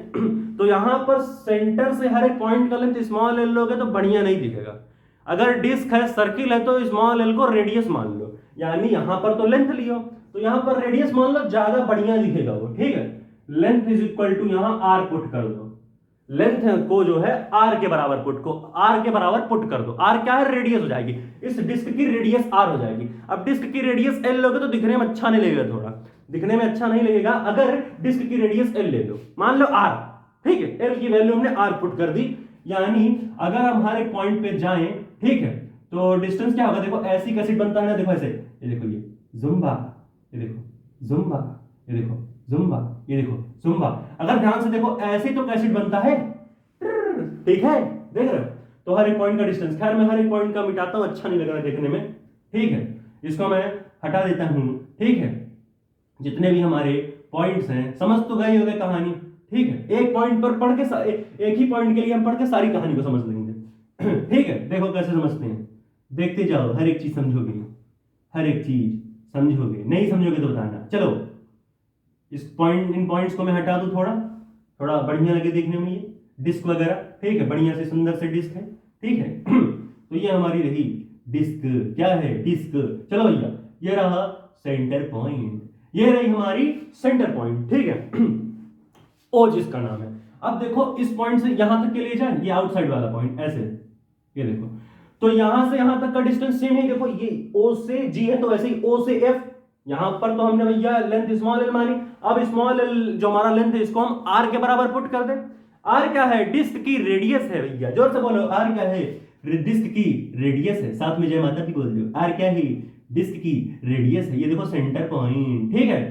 तो यहां पर सेंटर से हर एक पॉइंट का लेंथ स्मॉल एल लोगे तो बढ़िया नहीं दिखेगा। अगर डिस्क है, सर्किल है, तो स्मॉल एल को रेडियस मान लो, यानी यहां पर तो लेंथ लियो तो यहां पर रेडियस मान लो, ज्यादा बढ़िया दिखेगा वो, ठीक है। लेंथ इज इक्वल टू यहां आर पुट कर दो, लेंथ को जो है आर के बराबर पुट कर दो। आर क्या है? रेडियस हो जाएगी, इस डिस्क की रेडियस आर हो जाएगी। अब डिस्क की रेडियस एल लोगे तो दिखने में अच्छा नहीं लगेगा, थोड़ा दिखने में अच्छा नहीं लगेगा। अगर डिस्क की रेडियस एल ले लो, मान लो आर, ठीक है, एल की वैल्यू हमने आर पुट कर दी, यानी अगर हम हर एक पॉइंट पे जाएं, ठीक है, तो डिस्टेंस क्या होगा? देखो ऐसी कैसेट बनता है ना, देखो ऐसे, ये देखो, ये जुम्बा, ये देखो जुम्बा, ये देखो जुम्बा, ये देखो जुम्बा। अगर ध्यान से देखो ऐसे तो कैसेट बनता है, ठीक है, देख रहे हो? तो हर एक पॉइंट का डिस्टेंस, खैर मैं हर एक पॉइंट का मिटाता हूं, अच्छा नहीं लग रहा देखने में, ठीक है, इसको मैं हटा देता हूं, ठीक है। जितने भी हमारे पॉइंट्स हैं, समझ तो गए होंगे कहानी, ठीक है। एक पॉइंट पर पढ़ के एक ही पॉइंट के लिए हम पढ़ के सारी कहानी को समझ लेंगे ठीक है। देखो कैसे समझते हैं, देखते जाओ, हर एक चीज समझोगे, हर एक चीज समझोगे, नहीं समझोगे तो बताना। चलो इन पॉइंट्स को मैं हटा दूं, थोड़ा थोड़ा बढ़िया लगे देखने में, ये डिस्क वगैरह, ठीक है, बढ़िया से सुंदर से डिस्क है, ठीक है तो ये हमारी रही डिस्क, क्या है? डिस्क। चलो भैया, ये रहा सेंटर पॉइंट, ये रही हमारी सेंटर पॉइंट, ठीक है ओ जिसका नाम है। अब देखो इस पॉइंट से यहां तक के लिए जाए, ये आउटसाइड वाला पॉइंट ऐसे, ये देखो, तो यहां से यहां तक का डिस्टेंस सेम है। देखो ये ओ से जी है, तो ऐसे ही ओ से एफ, यहां पर तो हमने भैया लेंथ स्मॉल एल मानी। अब स्मॉल एल जो हमारा लेंथ है, इसको हम आर के बराबर पुट कर दें। आर क्या है? डिस्क की रेडियस है भैया, जोर से बोलो, आर क्या है? डिस्क की रेडियस है, साथ में जय माता भी बोल दो। आर क्या है? डिस्क की रेडियस है। ये देखो सेंटर पॉइंट, ठीक है।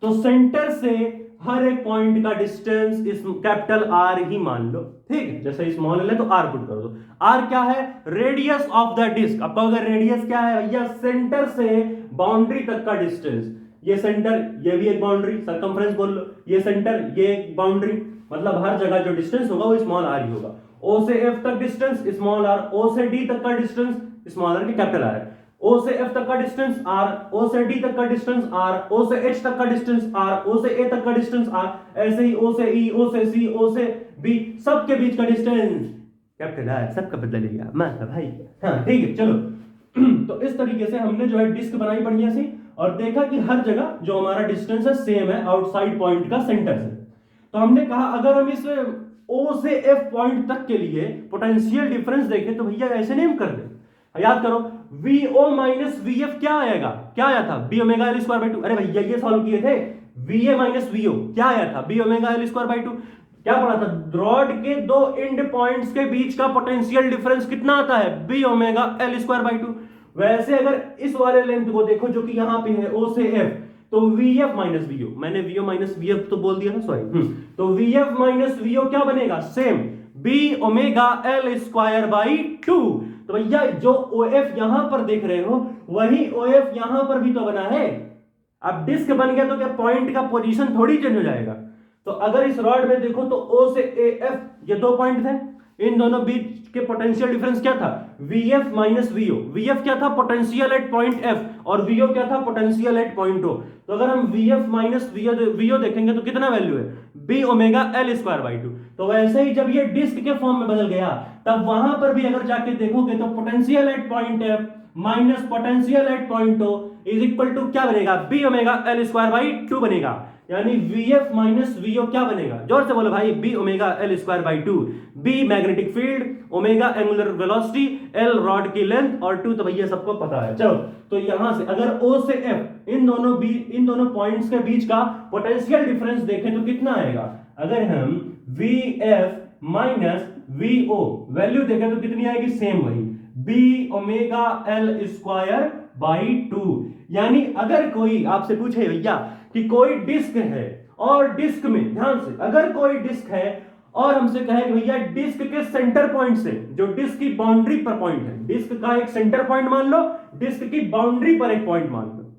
तो सेंटर से हर एक पॉइंट का डिस्टेंस इस कैपिटल आर ही मान लो, ठीक है। जैसे स्मॉल एल है तो आर पुट कर दो। आर क्या है? Radius of the disc. अब अगर रेडियस क्या है भैया? सेंटर से बाउंड्री तक का डिस्टेंस। ये सेंटर, ये भी एक बाउंड्री, सर्कमफ्रेंस बोल लो, ये सेंटर, ये एक बाउंड्री, मतलब हर जगह जो डिस्टेंस होगा वो स्मॉल आर ही होगा। ओ से एफ तक डिस्टेंस स्मॉल आर, ओ से डी तक का डिस्टेंस स्मॉल आर की कैपिटल आर है, ओ से एफ तक का डिस्टेंस आर, ओ से डी तक का डिस्टेंस आर, ओ से एच तक का डिस्टेंस आर, ओ से ए तक का डिस्टेंस आर, ऐसे ही ओ से ई, ओ से सी, ओ से बी, सबके बीच का डिस्टेंस कैपिटल आर, सबका बदलेगा माता भाई। हाँ ठीक है, चलो तो इस तरीके से हमने जो है डिस्क बनाई बढ़िया सी, और देखा कि हर जगह जो हमारा डिस्टेंस है सेम है आउटसाइड पॉइंट का सेंटर से। तो हमने कहा अगर हम इस ओ से एफ पॉइंट तक के लिए पोटेंशियल डिफरेंस देखें तो भैया ऐसे नहीं हम कर दे, याद करो VO माइनस VF क्या आएगा? क्या आया था? B omega L square by two. अरे भैया ये सॉल्व किए थे। VA माइनस VO क्या आया था? B omega L square by two. क्या पढ़ा था? रॉड के दो एंड पॉइंट्स के बीच का पोटेंशियल डिफरेंस कितना आता है? B omega L square by two. वैसे अगर इस वाले लेंथ को देखो जो कि यहां पे है O से F, तो VF माइनस VO, मैंने VO माइनस VF तो बोल दिया ना, सॉरी, तो VF माइनस VO क्या बनेगा? Same B omega L square by two. तो भैया जो OF यहां पर देख रहे हो वही OF यहां पर भी तो बना है। अब डिस्क बन गया तो क्या पॉइंट का पोजीशन थोड़ी चेंज हो जाएगा? तो अगर इस रॉड में देखो तो O से AF ये दो पॉइंट थे, इन दोनों बीच के पोटेंशियल डिफरेंस क्या था? VF minus VO। VF क्या था? पोटेंशियल एट पॉइंट F, और VO क्या था? Potential at point O। तो अगर हम VF माइनस VO देखेंगे तो कितना वैल्यू है? B omega L square by two. तो वैसे ही जब ये डिस्क के फॉर्म में बदल गया तब वहां पर भी अगर जाके देखोगे तो potential at point F minus potential at point O is equal to क्या बनेगा? B omega L square by two बनेगा। यानी VF माइनस VO क्या बनेगा? जोर से बोलो भाई, B omega L square by two. B magnetic field, omega angular velocity, L rod की लेंथ, और टू तो भैया सबको पता है। चलो तो यहां से अगर O से F इन दोनों पॉइंट्स के बीच का पोटेंशियल डिफरेंस देखें तो कितना आएगा? अगर हम VF माइनस VO वैल्यू देखें तो कितनी आएगी? सेम वही B omega L square by two. यानी अगर कोई आपसे पूछे भैया कि कोई डिस्क है और डिस्क में, ध्यान से, अगर कोई डिस्क है और हमसे कहे कि भैया डिस्क के सेंटर पॉइंट से, जो डिस्क की बाउंड्री पर पॉइंट है, डिस्क का एक सेंटर पॉइंट मान लो, डिस्क की बाउंड्री पर एक पॉइंट मान लो,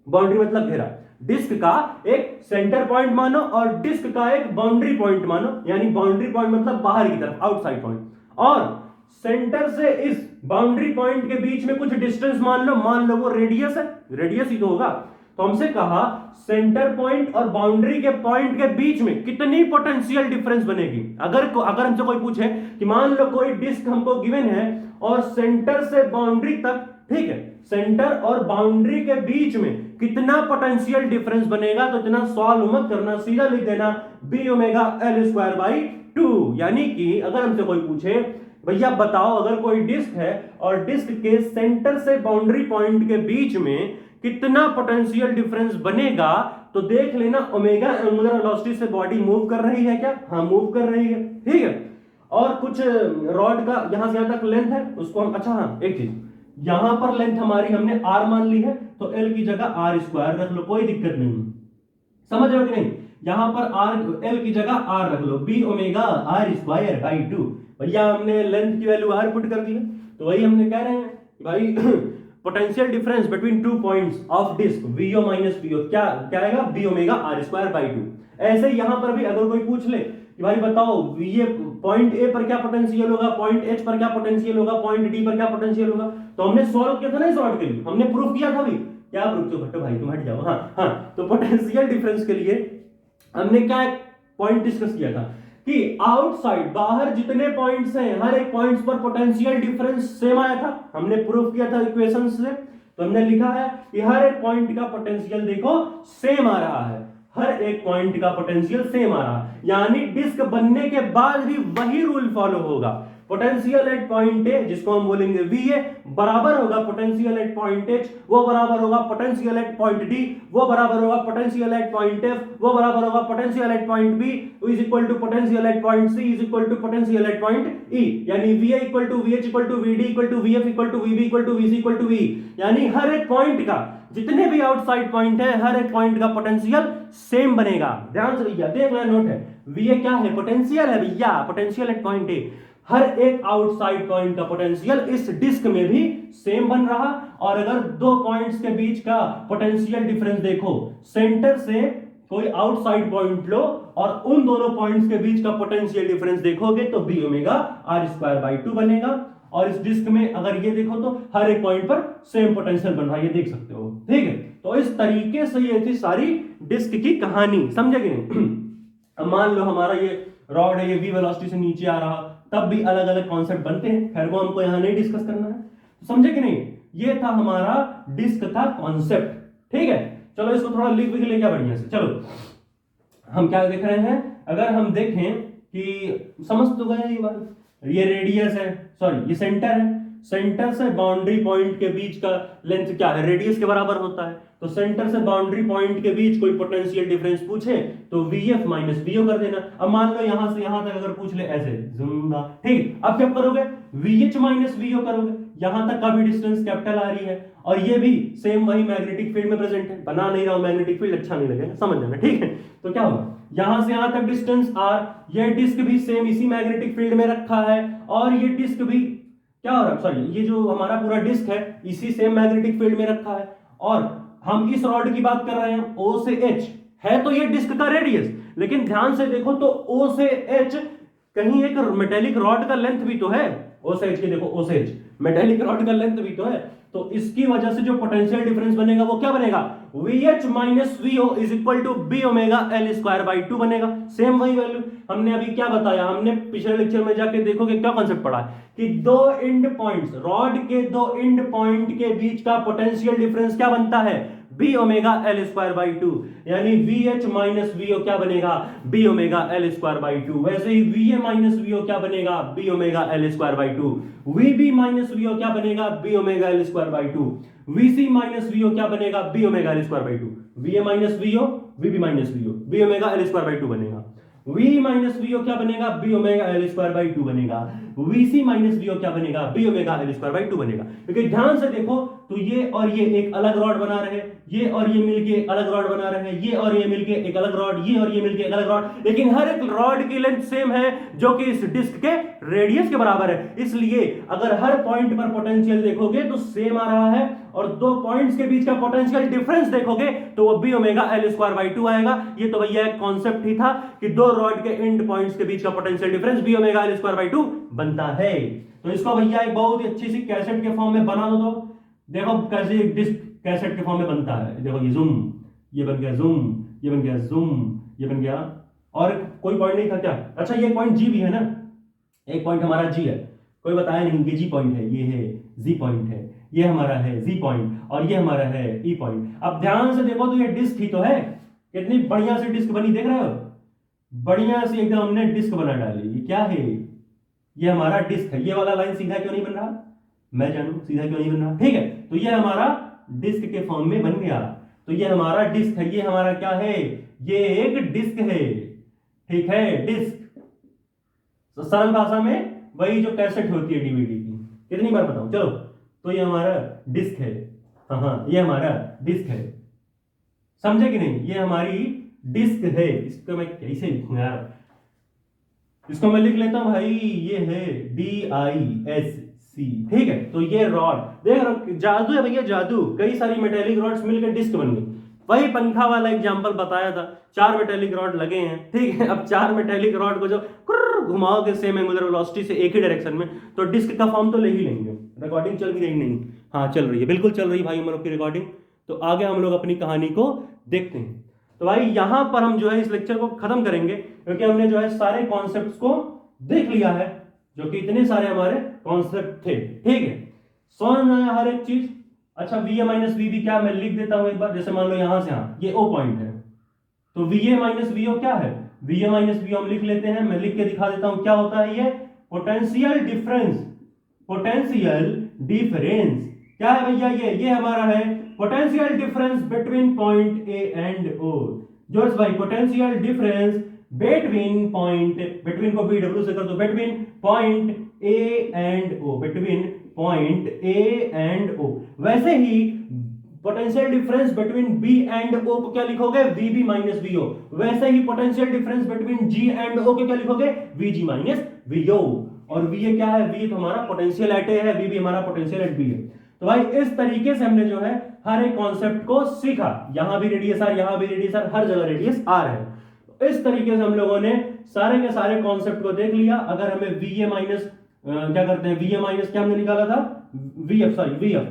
बाउंड्री मतलब घेरा, डिस्क का एक सेंटर पॉइंट मानो और डिस्क का एक बाउंड्री पॉइंट मानो, यानी बाउंड्री पॉइंट मतलब बाहर की तरफ, आउटसाइड पॉइंट, और सेंटर से इस बाउंड्री पॉइंट के बीच में कुछ डिस्टेंस मान लो वो रेडियस है, रेडियस ही तो होगा। तो हमसे कहा सेंटर पॉइंट और बाउंड्री के पॉइंट के बीच में कितनी पोटेंशियल डिफरेंस बनेगी। अगर हमसे कोई पूछे कि मान लो कोई डिस्क हमको गिवन है और सेंटर से बाउंड्री तक, ठीक है, सेंटर और बाउंड्री के बीच में कितना पोटेंशियल डिफरेंस बनेगा, तो इतना सॉल्व मत करना, सीधा लिख देना B omega L square by 2। यानी कि अगर हमसे कोई पूछे भैया बताओ अगर कोई डिस्क है और डिस्क के सेंटर से बाउंड्री पॉइंट के बीच में कितना पोटेंशियल डिफरेंस बनेगा, तो देख लेना ओमेगा एंगुलर वेलोसिटी से बॉडी मूव कर रही है क्या? हाँ मूव कर रही है, ठीक है। और कुछ रॉड का यहां से यहां तक लेंथ है, उसको हम, अच्छा हाँ एक चीज, यहां पर लेंथ हमारी हमने r मान ली है, तो l की जगह r स्क्वायर रख लो, कोई दिक्कत नहीं, समझ रहे हो कि नहीं? यहां पर l की जगह r रख लो, b omega r square by 2। भैया हमने लेंथ की वैल्यू r पुट कर दी है, तो वही हमने कह रहे हैं भाई potential difference between two points of disc vo minus po क्या आएगा? b omega r square by 2। ऐसे यहां पर भी अगर कोई पूछ ले कि भाई बताओ ये पॉइंट ए पर क्या पोटेंशियल होगा, पॉइंट एच पर क्या पोटेंशियल होगा, पॉइंट डी पर क्या पोटेंशियल होगा, तो हमने सॉल्व किया था ना इस रॉड के लिए, हमने प्रूफ किया था भी। क्या प्रूफ? तो भट्टो भाई तुम हट जाओ। हाँ, तो पोटेंशियल डिफरेंस के लिए हमने क्या पॉइंट डिस्कस किया था कि आउटसाइड, बाहर जितने पॉइंट्स हैं हर एक पॉइंट्स पर पोटेंशियल डिफरेंस सेम आया था, हमने प्रूफ किया था इक्वेशन से। तो हमने लिखा है कि हर एक पॉइंट का पोटेंशियल देखो सेम आ रहा है, हर एक पॉइंट का पोटेंशियल सेम आ रहा है, यानी डिस्क बनने के बाद भी वही रूल फॉलो होगा। पोटेंशियल एट पॉइंट ए, जिसको हम बोलेंगे VA, बराबर होगा पोटेंशियल एट पॉइंट H, वो बराबर होगा पोटेंशियल एट पॉइंट D, वो बराबर होगा पोटेंशियल एट पॉइंट F, वो बराबर होगा potential at point B, is equal to potential at point C is equal to potential at point E। यानी VA equal to VH equal to VD equal to VF equal to VB equal to VC equal to V। यानी हर एक point का, जितने भी outside point है, हर एक point का पोटेंशियल सेम बनेगा। ध्यान से भैया देख लेना, नोट है, VA क्या है? पोटेंशियल है भैया, पोटेंशियल एट पॉइंट ए। हर एक आउटसाइड पॉइंट का पोटेंशियल इस डिस्क में भी सेम बन रहा। और अगर दो पॉइंट्स के बीच का पोटेंशियल डिफरेंस देखो, सेंटर से कोई आउटसाइड पॉइंट लो और उन दोनों पॉइंट्स के बीच का पोटेंशियल डिफरेंस देखोगे तो b omega r square by 2 बनेगा। और इस डिस्क में अगर ये देखो तो हर एक पॉइंट पर सेम पोटेंशियल बन रहा है, ये देख सकते हो, ठीक है। तो इस तरीके से ये थी सारी डिस्क की कहानी, समझे कि नहीं? अब मान लो हमारा ये रॉड है, ये v वेलोसिटी से नीचे आ रहा, तब भी अलग अलग कॉन्सेप्ट बनते हैं, खैर वो हमको यहां नहीं डिस्कस करना है, समझे कि नहीं? ये था हमारा डिस्क का कॉन्सेप्ट, ठीक है। चलो इसको थोड़ा लिख भी लेंगे बढ़िया से। चलो हम क्या देख रहे हैं, अगर हम देखें कि समझ तो गए ये बात, ये रेडियस है, सॉरी ये सेंटर है, सेंटर से बाउंड्री पॉइंट के बीच का लेंथ क्या है? रेडियस के बराबर होता है। तो सेंटर से बाउंड्री पॉइंट के बीच कोई पोटेंशियल डिफरेंस पूछे तो VF माइनस VO कर देना। अब मान लो यहां से यहां तक अगर पूछ ले ऐसे, ठीक, अब क्या करोगे? VH माइनस VO करोगे, यहां तक का भी डिस्टेंस कैपिटल आ रही है और ये भी सेम वही मैग्नेटिक फील्ड में प्रेजेंट है। बना नहीं रहा हूं मैग्नेटिक फील्ड, अच्छा नहीं लगेगा, समझ जाना, ठीक है। तो क्या होगा, यहां से यहां तक डिस्टेंस R, ये डिस्क भी सेम इसी मैग्नेटिक फील्ड में रखा है और ये डिस्क भी क्या हो रहा है, सॉरी ये जो हमारा पूरा डिस्क है इसी सेम मैग्नेटिक फील्ड में रखा है। और हम इस रॉड की बात कर रहे हैं O से H है, तो ये डिस्क का रेडियस, लेकिन ध्यान से देखो तो O से H कहीं एक मेटेलिक रॉड का लेंथ भी तो है। O से H की देखो, O से H मेटेलिक रॉड का लेंथ भी तो है, तो इसकी वजह से जो पोटेंशियल डिफरेंस बनेगा वो क्या बनेगा? VH minus VO is equal to b omega L square by 2 बनेगा। सेम वही वैल्यू हमने अभी क्या बताया, हमने पिछले लेक्चर में जाके देखोगे क्या कॉन्सेप्ट पढ़ा है कि दो एंड पॉइंट्स, रॉड के दो एंड पॉइंट के बीच का पोटेंशियल डिफरेंस क्या बनता है? b omega L square by 2। यानी VH माइनस VO क्या बनेगा? b omega L square by 2। वैसे ही VA माइनस VO क्या बनेगा? b omega L square by 2। VB minus VO क्या बनेगा? b omega L square by 2। VC minus VO क्या बनेगा? b omega L square by 2। VA minus VO, VB minus VO, b omega L square by 2 बनेगा। V minus VO क्या बनेगा? b omega L square by 2 बनेगा। VC minus VO क्या बनेगा? b omega L square by 2 बनेगा। क्योंकि ध्यान से देखो तो ये और ये एक अलग रॉड बना रहे, ये और ये मिलके अलग रॉड बना रहे, ये और ये मिलके एक अलग रॉड, ये और ये मिलके एक अलग रॉड, लेकिन हर एक रॉड की लेंथ सेम है जो कि इस डिस्क के रेडियस के बराबर है। इसलिए अगर हर पॉइंट पर पोटेंशियल देखोगे तो सेम आ रहा है और दो पॉइंट्स के बीच का पोटेंशियल डिफरेंस देखोगे तो वो b omega L square by 2 आएगा। ये तो भैया एक कॉन्सेप्ट ही था कि दो रॉड के एंड पॉइंट्स के बीच का potential difference b omega L square by 2 बनता है। तो इसको भैया एक बहुत ही अच्छी सी कैसेट के फॉर्म में बना दो। तो देखो कैसे डिस्क कैसेट के फॉर्म में बनता है। देखो ये जूम, ये बन गया जूम, ये बन गया जूम, ये बन गया, और कोई पॉइंट नहीं था क्या? अच्छा ये पॉइंट जी भी है ना, एक पॉइंट हमारा जी है, कोई बताया नहीं ये जी पॉइंट है, ये है जी पॉइंट है, ये हमारा है जी पॉइंट, और ये हमारा है ई पॉइंट। अब ध्यान से देखो तो ये डिस्क ही तो है, कितनी बढ़िया सी डिस्क बनी, देख रहे हो? बढ़िया सी एकदम हमने डिस्क बना डाली। ये क्या है? ये हमारा डिस्क है। ये वाला लाइन सीधा क्यों नहीं बन रहा? मैं जानू सीधा क्यों नहीं बन रहा। ठीक है, तो ये हमारा डिस्क के फॉर्म में बन गया। तो ये हमारा डिस्क है, ये हमारा क्या है? ये एक डिस्क है। ठीक है, डिस्क तो सरल भाषा में वही जो कैसेट होती है डीवीडी की। कितनी बार बताऊं? चलो, तो ये हमारा डिस्क है। हाँ, ये हमारा डिस्क है, समझे कि नहीं? ये हमारी डिस्क है। इसको मैं कैसे लिखूं यार? इसको मैं लिख लेता हूं भाई, ये है DISC। ठीक है, तो ये रॉड देख रहे हो, जादू है भैया, जादू। कई सारी मेटेलिक रॉड्स मिलकर डिस्क बन गई। वही पंखा वाला एग्जांपल बताया था, 4 मेटेलिक रॉड लगे हैं। ठीक है, अब 4 मेटेलिक रॉड को जो घुमाओगे सेम एंगुलर वेलोसिटी से एक ही डायरेक्शन में, तो डिस्क का फॉर्म तो ले ही लेंगे। रिकॉर्डिंग चल भी रही नहीं? हाँ चल रही है, बिल्कुल चल रही है भाई हम लोग की रिकॉर्डिंग। तो आगे हम लोग अपनी कहानी को देखते हैं। तो भाई यहां पर हम जो है इस लेक्चर को खत्म करेंगे, क्योंकि हमने जो है सारे कॉन्सेप्ट्स को देख लिया है, जो कि इतने सारे हमारे कॉन्सेप्ट थे। ठीक है, समझ आया हर एक चीज? अच्छा VA माइनस VB क्या, मैं लिख देता हूं एक बार। जैसे मान लो यहां से ये O पॉइंट है, तो VA माइनस VO क्या है? VA माइनस VO हम लिख लेते हैं, मैं लिख के दिखा देता हूं क्या होता है। ये पोटेंशियल डिफरेंस, पोटेंशियल डिफरेंस क्या है भैया? ये हमारा है potential difference between point A and O। जोर्स भाई, potential difference between point, between को BW से कर दो, between point A and O, between point A and O। वैसे ही potential difference between B and O को क्या लिखोगे? VB minus VO। वैसे ही potential difference between G and O को क्या लिखोगे? VG minus VO। और VA क्या है? VA तो हमारा पोटेंशियल एट A है, VB हमारा पोटेंशियल एट B है। तो भाई इस तरीके से हमने जो है हर एक कॉन्सेप्ट को सीखा। यहां भी रेडियस आर, यहां भी रेडियस आर, हर जगह रेडियस आर है। तो इस तरीके से हम लोगों ने सारे के सारे कॉन्सेप्ट को देख लिया। अगर हमें VA माइनस क्या करते हैं, VA माइनस क्या हमने निकाला था? VF, सॉरी VF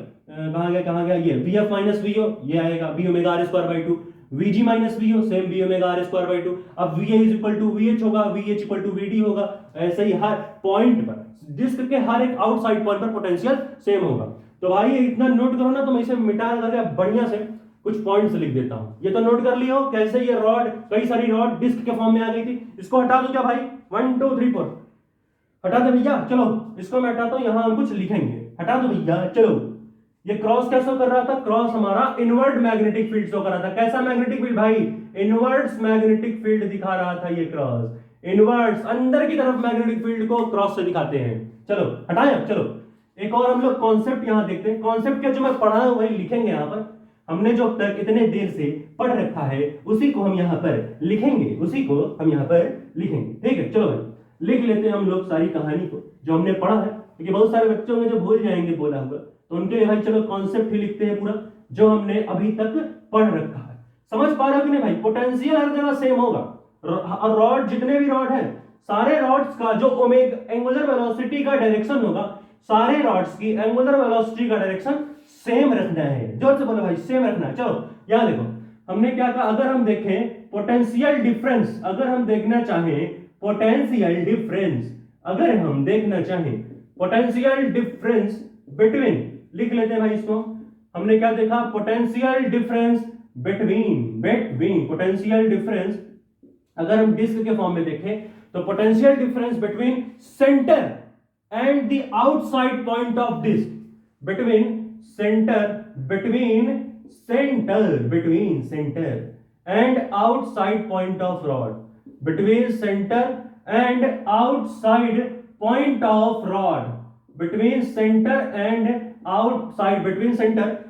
कहां गया? ये VF माइनस VO, ये आएगा V omega R square by 2। VG minus VO same V omega R square by 2। अब VA is equal to VH होगा, VH इक्वल टू VD होगा। ऐसे ही हर पॉइंट पर, डिस्क के हर एक आउटसाइड पॉइंट पर पोटेंशियल सेम होगा। तो भाई इतना नोट करो ना, तो मैं इसे मिटा करके बढ़िया से कुछ पॉइंट्स लिख देता हूं। ये तो नोट कर लियो कैसे ये रॉड, कई सारी रॉड डिस्क के फॉर्म में आ गई थी। इसको हटा दो क्या भाई? 1 2 3 4 हटा दे भैया। चलो इसको मैं हटाता हूं, यहां हम कुछ लिखेंगे। हटा दो भैया। चलो, ये क्रॉस कैसे कर रहा था? क्रॉस हमारा इनवर्ट मैग्नेटिक फील्ड शो कर रहा था। कैसा मैग्नेटिक फील्ड भाई? इनवर्ट्स मैग्नेटिक फील्ड दिखा रहा था ये क्रॉस। इनवर्ट्स, अंदर की तरफ मैग्नेटिक फील्ड को क्रॉस से दिखाते हैं। चलो हटाएं। अब चलो एक और हम लोग कॉन्सेप्ट यहां देखते हैं। कॉन्सेप्ट क्या जो मैं पढ़ा हूं वही लिखेंगे यहां पर। हमने जो अब तक इतने देर से पढ़ रखा है उसी को हम यहां पर लिखेंगे, उसी को हम यहां पर लिखेंगे। ठीक है, चलो भाई लिख लेते हैं हम लोग सारी कहानी को जो हमने पढ़ा है, क्योंकि बहुत सारे बच्चों में जो भूल जाएंगे बोला हुआ, तो उनके लिए भाई चलो कॉन्सेप्ट ही लिखते हैं पूरा जो हमने अभी तक पढ़ रखा है। समझ पा रहे हो कि नहीं भाई? पोटेंशियल हर जगह सेम होगा। रॉड, जितने भी रॉड है, सारे रॉड्स का जो ओमेगा एंगुलर वेलोसिटी का डायरेक्शन होगा, सारे रॉड्स की एंगुलर वेलोसिटी का डायरेक्शन सेम रखना है। जोर से बोलो भाई, सेम रखना है। चलो यहां देखो हमने क्या कहा, अगर हम देखें पोटेंशियल डिफरेंस, अगर हम देखना चाहें पोटेंशियल डिफरेंस, अगर हम देखना चाहें पोटेंशियल डिफरेंस बिटवीन, लिख लेते हैं भाई इसको। हमने क्या देखा? Potential difference between potential difference, अगर हम डिस्क के फॉर्म में देखें तो potential difference between centre and the outside point of disc, between centre and outside point of rod, between centre and outside point of rod, between centre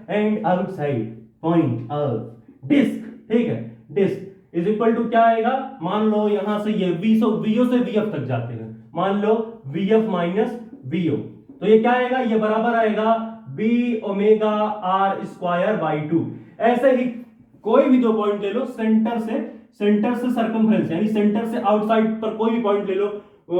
and outside point of disc. ठीक है, disc is equal to क्या आएगा? मान लो यहां से ये VO से VF तक जाते हैं, मान लो VF माइनस VO, तो ये क्या आएगा? ये बराबर आएगा B omega R square by 2। ऐसे ही कोई भी दो पॉइंट ले लो, सेंटर से सर्कमफ्रेंस यानी सेंटर से आउटसाइड पर कोई भी पॉइंट ले लो,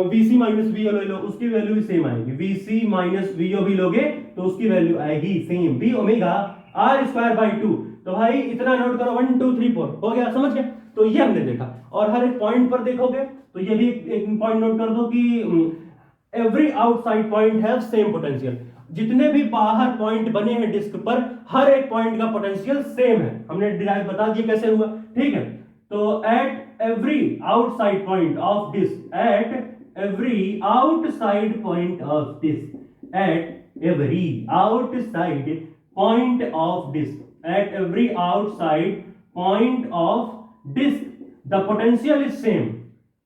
VC माइनस VO ले लो, उसकी वैल्यू भी सेम आएगी। VC माइनस VO भी लोगे तो उसकी वैल्यू आएगी same, V omega R square by 2। तो भाई इतना नोट करो, 1 2 3 4 हो गया, समझ गए? तो ये हमने देखा। और हर एक पॉइंट पर देखोगे तो ये भी एक पॉइंट नोट कर दो कि every outside point have same potential. जितने भी बाहर पॉइंट बने हैं डिस्क पर, हर एक पॉइंट का पोटेंशियल सेम है। हमने डिराइव बता दिया कैसे हुआ, ठीक है? तो at every outside point of disc, at every outside point of disc, at every outside point of disc, at every outside point of disc the potential is same,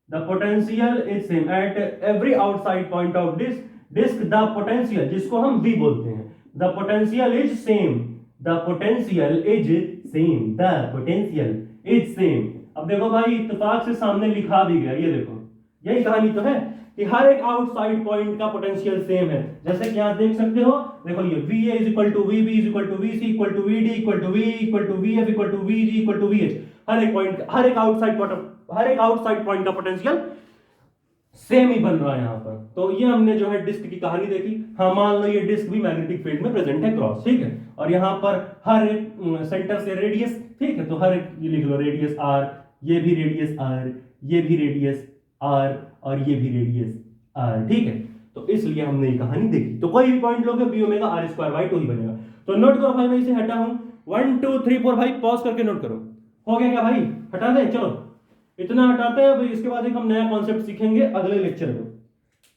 the potential is same at every outside point of disk the potential, जिसको हम V बोलते हैं, the potential is same, the potential is same, the potential is same। अब देखो भाई इत्तेफाक से सामने लिखा भी गया, ये देखो यही कहानी तो है कि हर एक आउटसाइड पॉइंट का पोटेंशियल सेम है। जैसे कि आप देख सकते हो, देखो ये VA is equal to VB is equal to VC equal to VD equal to V equal to VF equal to VG equal to VH। हर एक पॉइंट, हर एक आउटसाइड पॉइंट का पोटेंशियल सेम ही बन रहा है यहाँ पर। तो ये हमने जो है डिस्क की कहानी देखी। हाँ, मान लो ये डिस्क भी मैग्नेटिक फील्ड में प्रेजेंट है क्रॉस, ठीक है? और यहाँ पर हर एक सेंटर से रेडियस, ठीक है? तो हर एक ये लिख लो रेडियस R, ये भी रेडियस R, ये भी रेडियस R और ये भी रेडियस R, ठीक है? तो इसलिए हमने ये कहानी देखी। तो कोई भी पॉइंट लोगे B omega R square by 2 ही बनेगा। तो नोट करो भाई, मैं इसे हटा हूं 1 2 3 4 भाई पॉज करके नोट करो। हो गया क्या भाई? हटा दें, चलो इतना हटाते हैं। भाई इसके बाद एक हम नया कॉन्सेप्ट सीखेंगे अगले लेक्चर में।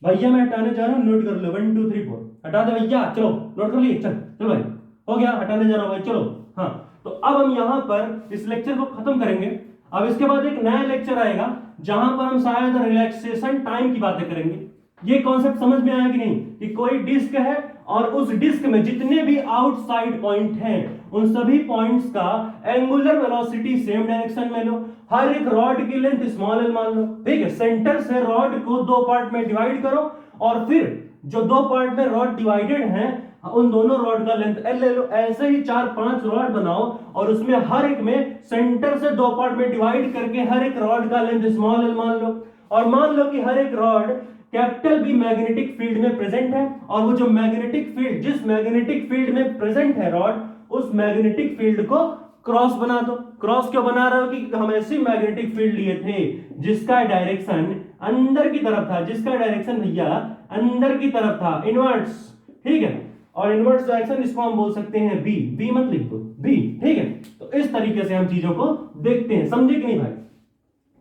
भैया मैं हटाने जा रहा हूँ, नोट कर लो 1 2 3 4। हटा दे भैया, चलो नोट कर लिए, चलो भाई हो गया, हटाने जा रहा हूँ भाई, चलो। हाँ, तो अब हम यहाँ पर इस लेक्चर को खत्म करेंगे। अब इसके बाद एक नया लेक्चर आएगा जहां पर हम शायद रिलैक्सेशन टाइम की बातें करेंगे। ये कॉन्सेप्ट समझ में आया कि नहीं? कि कोई डिस्क है और उस डिस्क में जितने भी आउटसाइड पॉइंट हैं उन सभी पॉइंट्स का एंगुलर वेलोसिटी सेम डायरेक्शन में लो। हर एक रॉड की लेंथ स्मॉल एल मान लो, ठीक है? सेंटर से रॉड को दो पार्ट में डिवाइड करो और फिर जो दो पार्ट में रॉड डिवाइडेड हैं उन दोनों रॉड का लेंथ एल ले लो। ऐसे ही 4-5 रॉड बनाओ और उसमें हर एक में सेंटर से दो पार्ट में डिवाइड करके हर एक रॉड का लेंथ स्मॉल एल मान लो। और मान लो कि हर एक rod capital B magnetic field में प्रेजेंट है और वो जो मैग्नेटिक फील्ड, जिस मैग्नेटिक फील्ड में प्रेजेंट है रॉड, उस मैग्नेटिक फील्ड को क्रॉस बना दो। क्रॉस क्यों बना रहे हो? कि हम ऐसी मैग्नेटिक फील्ड लिए थे जिसका डायरेक्शन अंदर की तरफ था, जिसका डायरेक्शन भैया अंदर की तरफ था, इनवर्ट्स, ठीक है? और इनवर्स डायरेक्शन इसको हम बोल सकते हैं बी मत लिख दो, बी, ठीक है? तो इस तरीके से हम चीजों को देखते हैं, समझे कि नहीं भाई?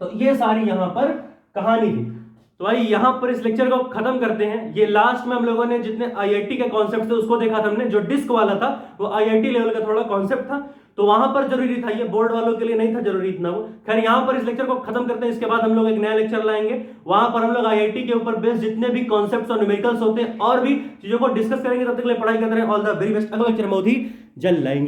तो ये सारी यहां पर कहानी थी। तो भाई यहां पर इस लेक्चर को खत्म करते हैं। ये लास्ट में हम लोगों ने जितने आईआईटी के कॉन्सेप्ट थे उसको देखा था हमने। जो डिस्क वाला था वो आईआईटी लेवल का थोड़ा कॉन्सेप्ट था, तो वहां पर जरूरी था, ये बोर्ड वालों के लिए नहीं था जरूरी इतना वो। खैर यहां पर इस लेक्चर को खत्म करते हैं। इसके बाद हम लोग एक नया लेक्चर लाएंगे, वहां पर हम लोग आईआईटी के ऊपर बेस्ड जितने भी कॉन्सेप्ट्स और न्यूमेरिकल्स होते हैं और भी चीजों को डिस्कस करेंगे। तब तक के लिए पढ़ाई करते रहे। All the very best. अगले लेक्चर में जल लाएंगे।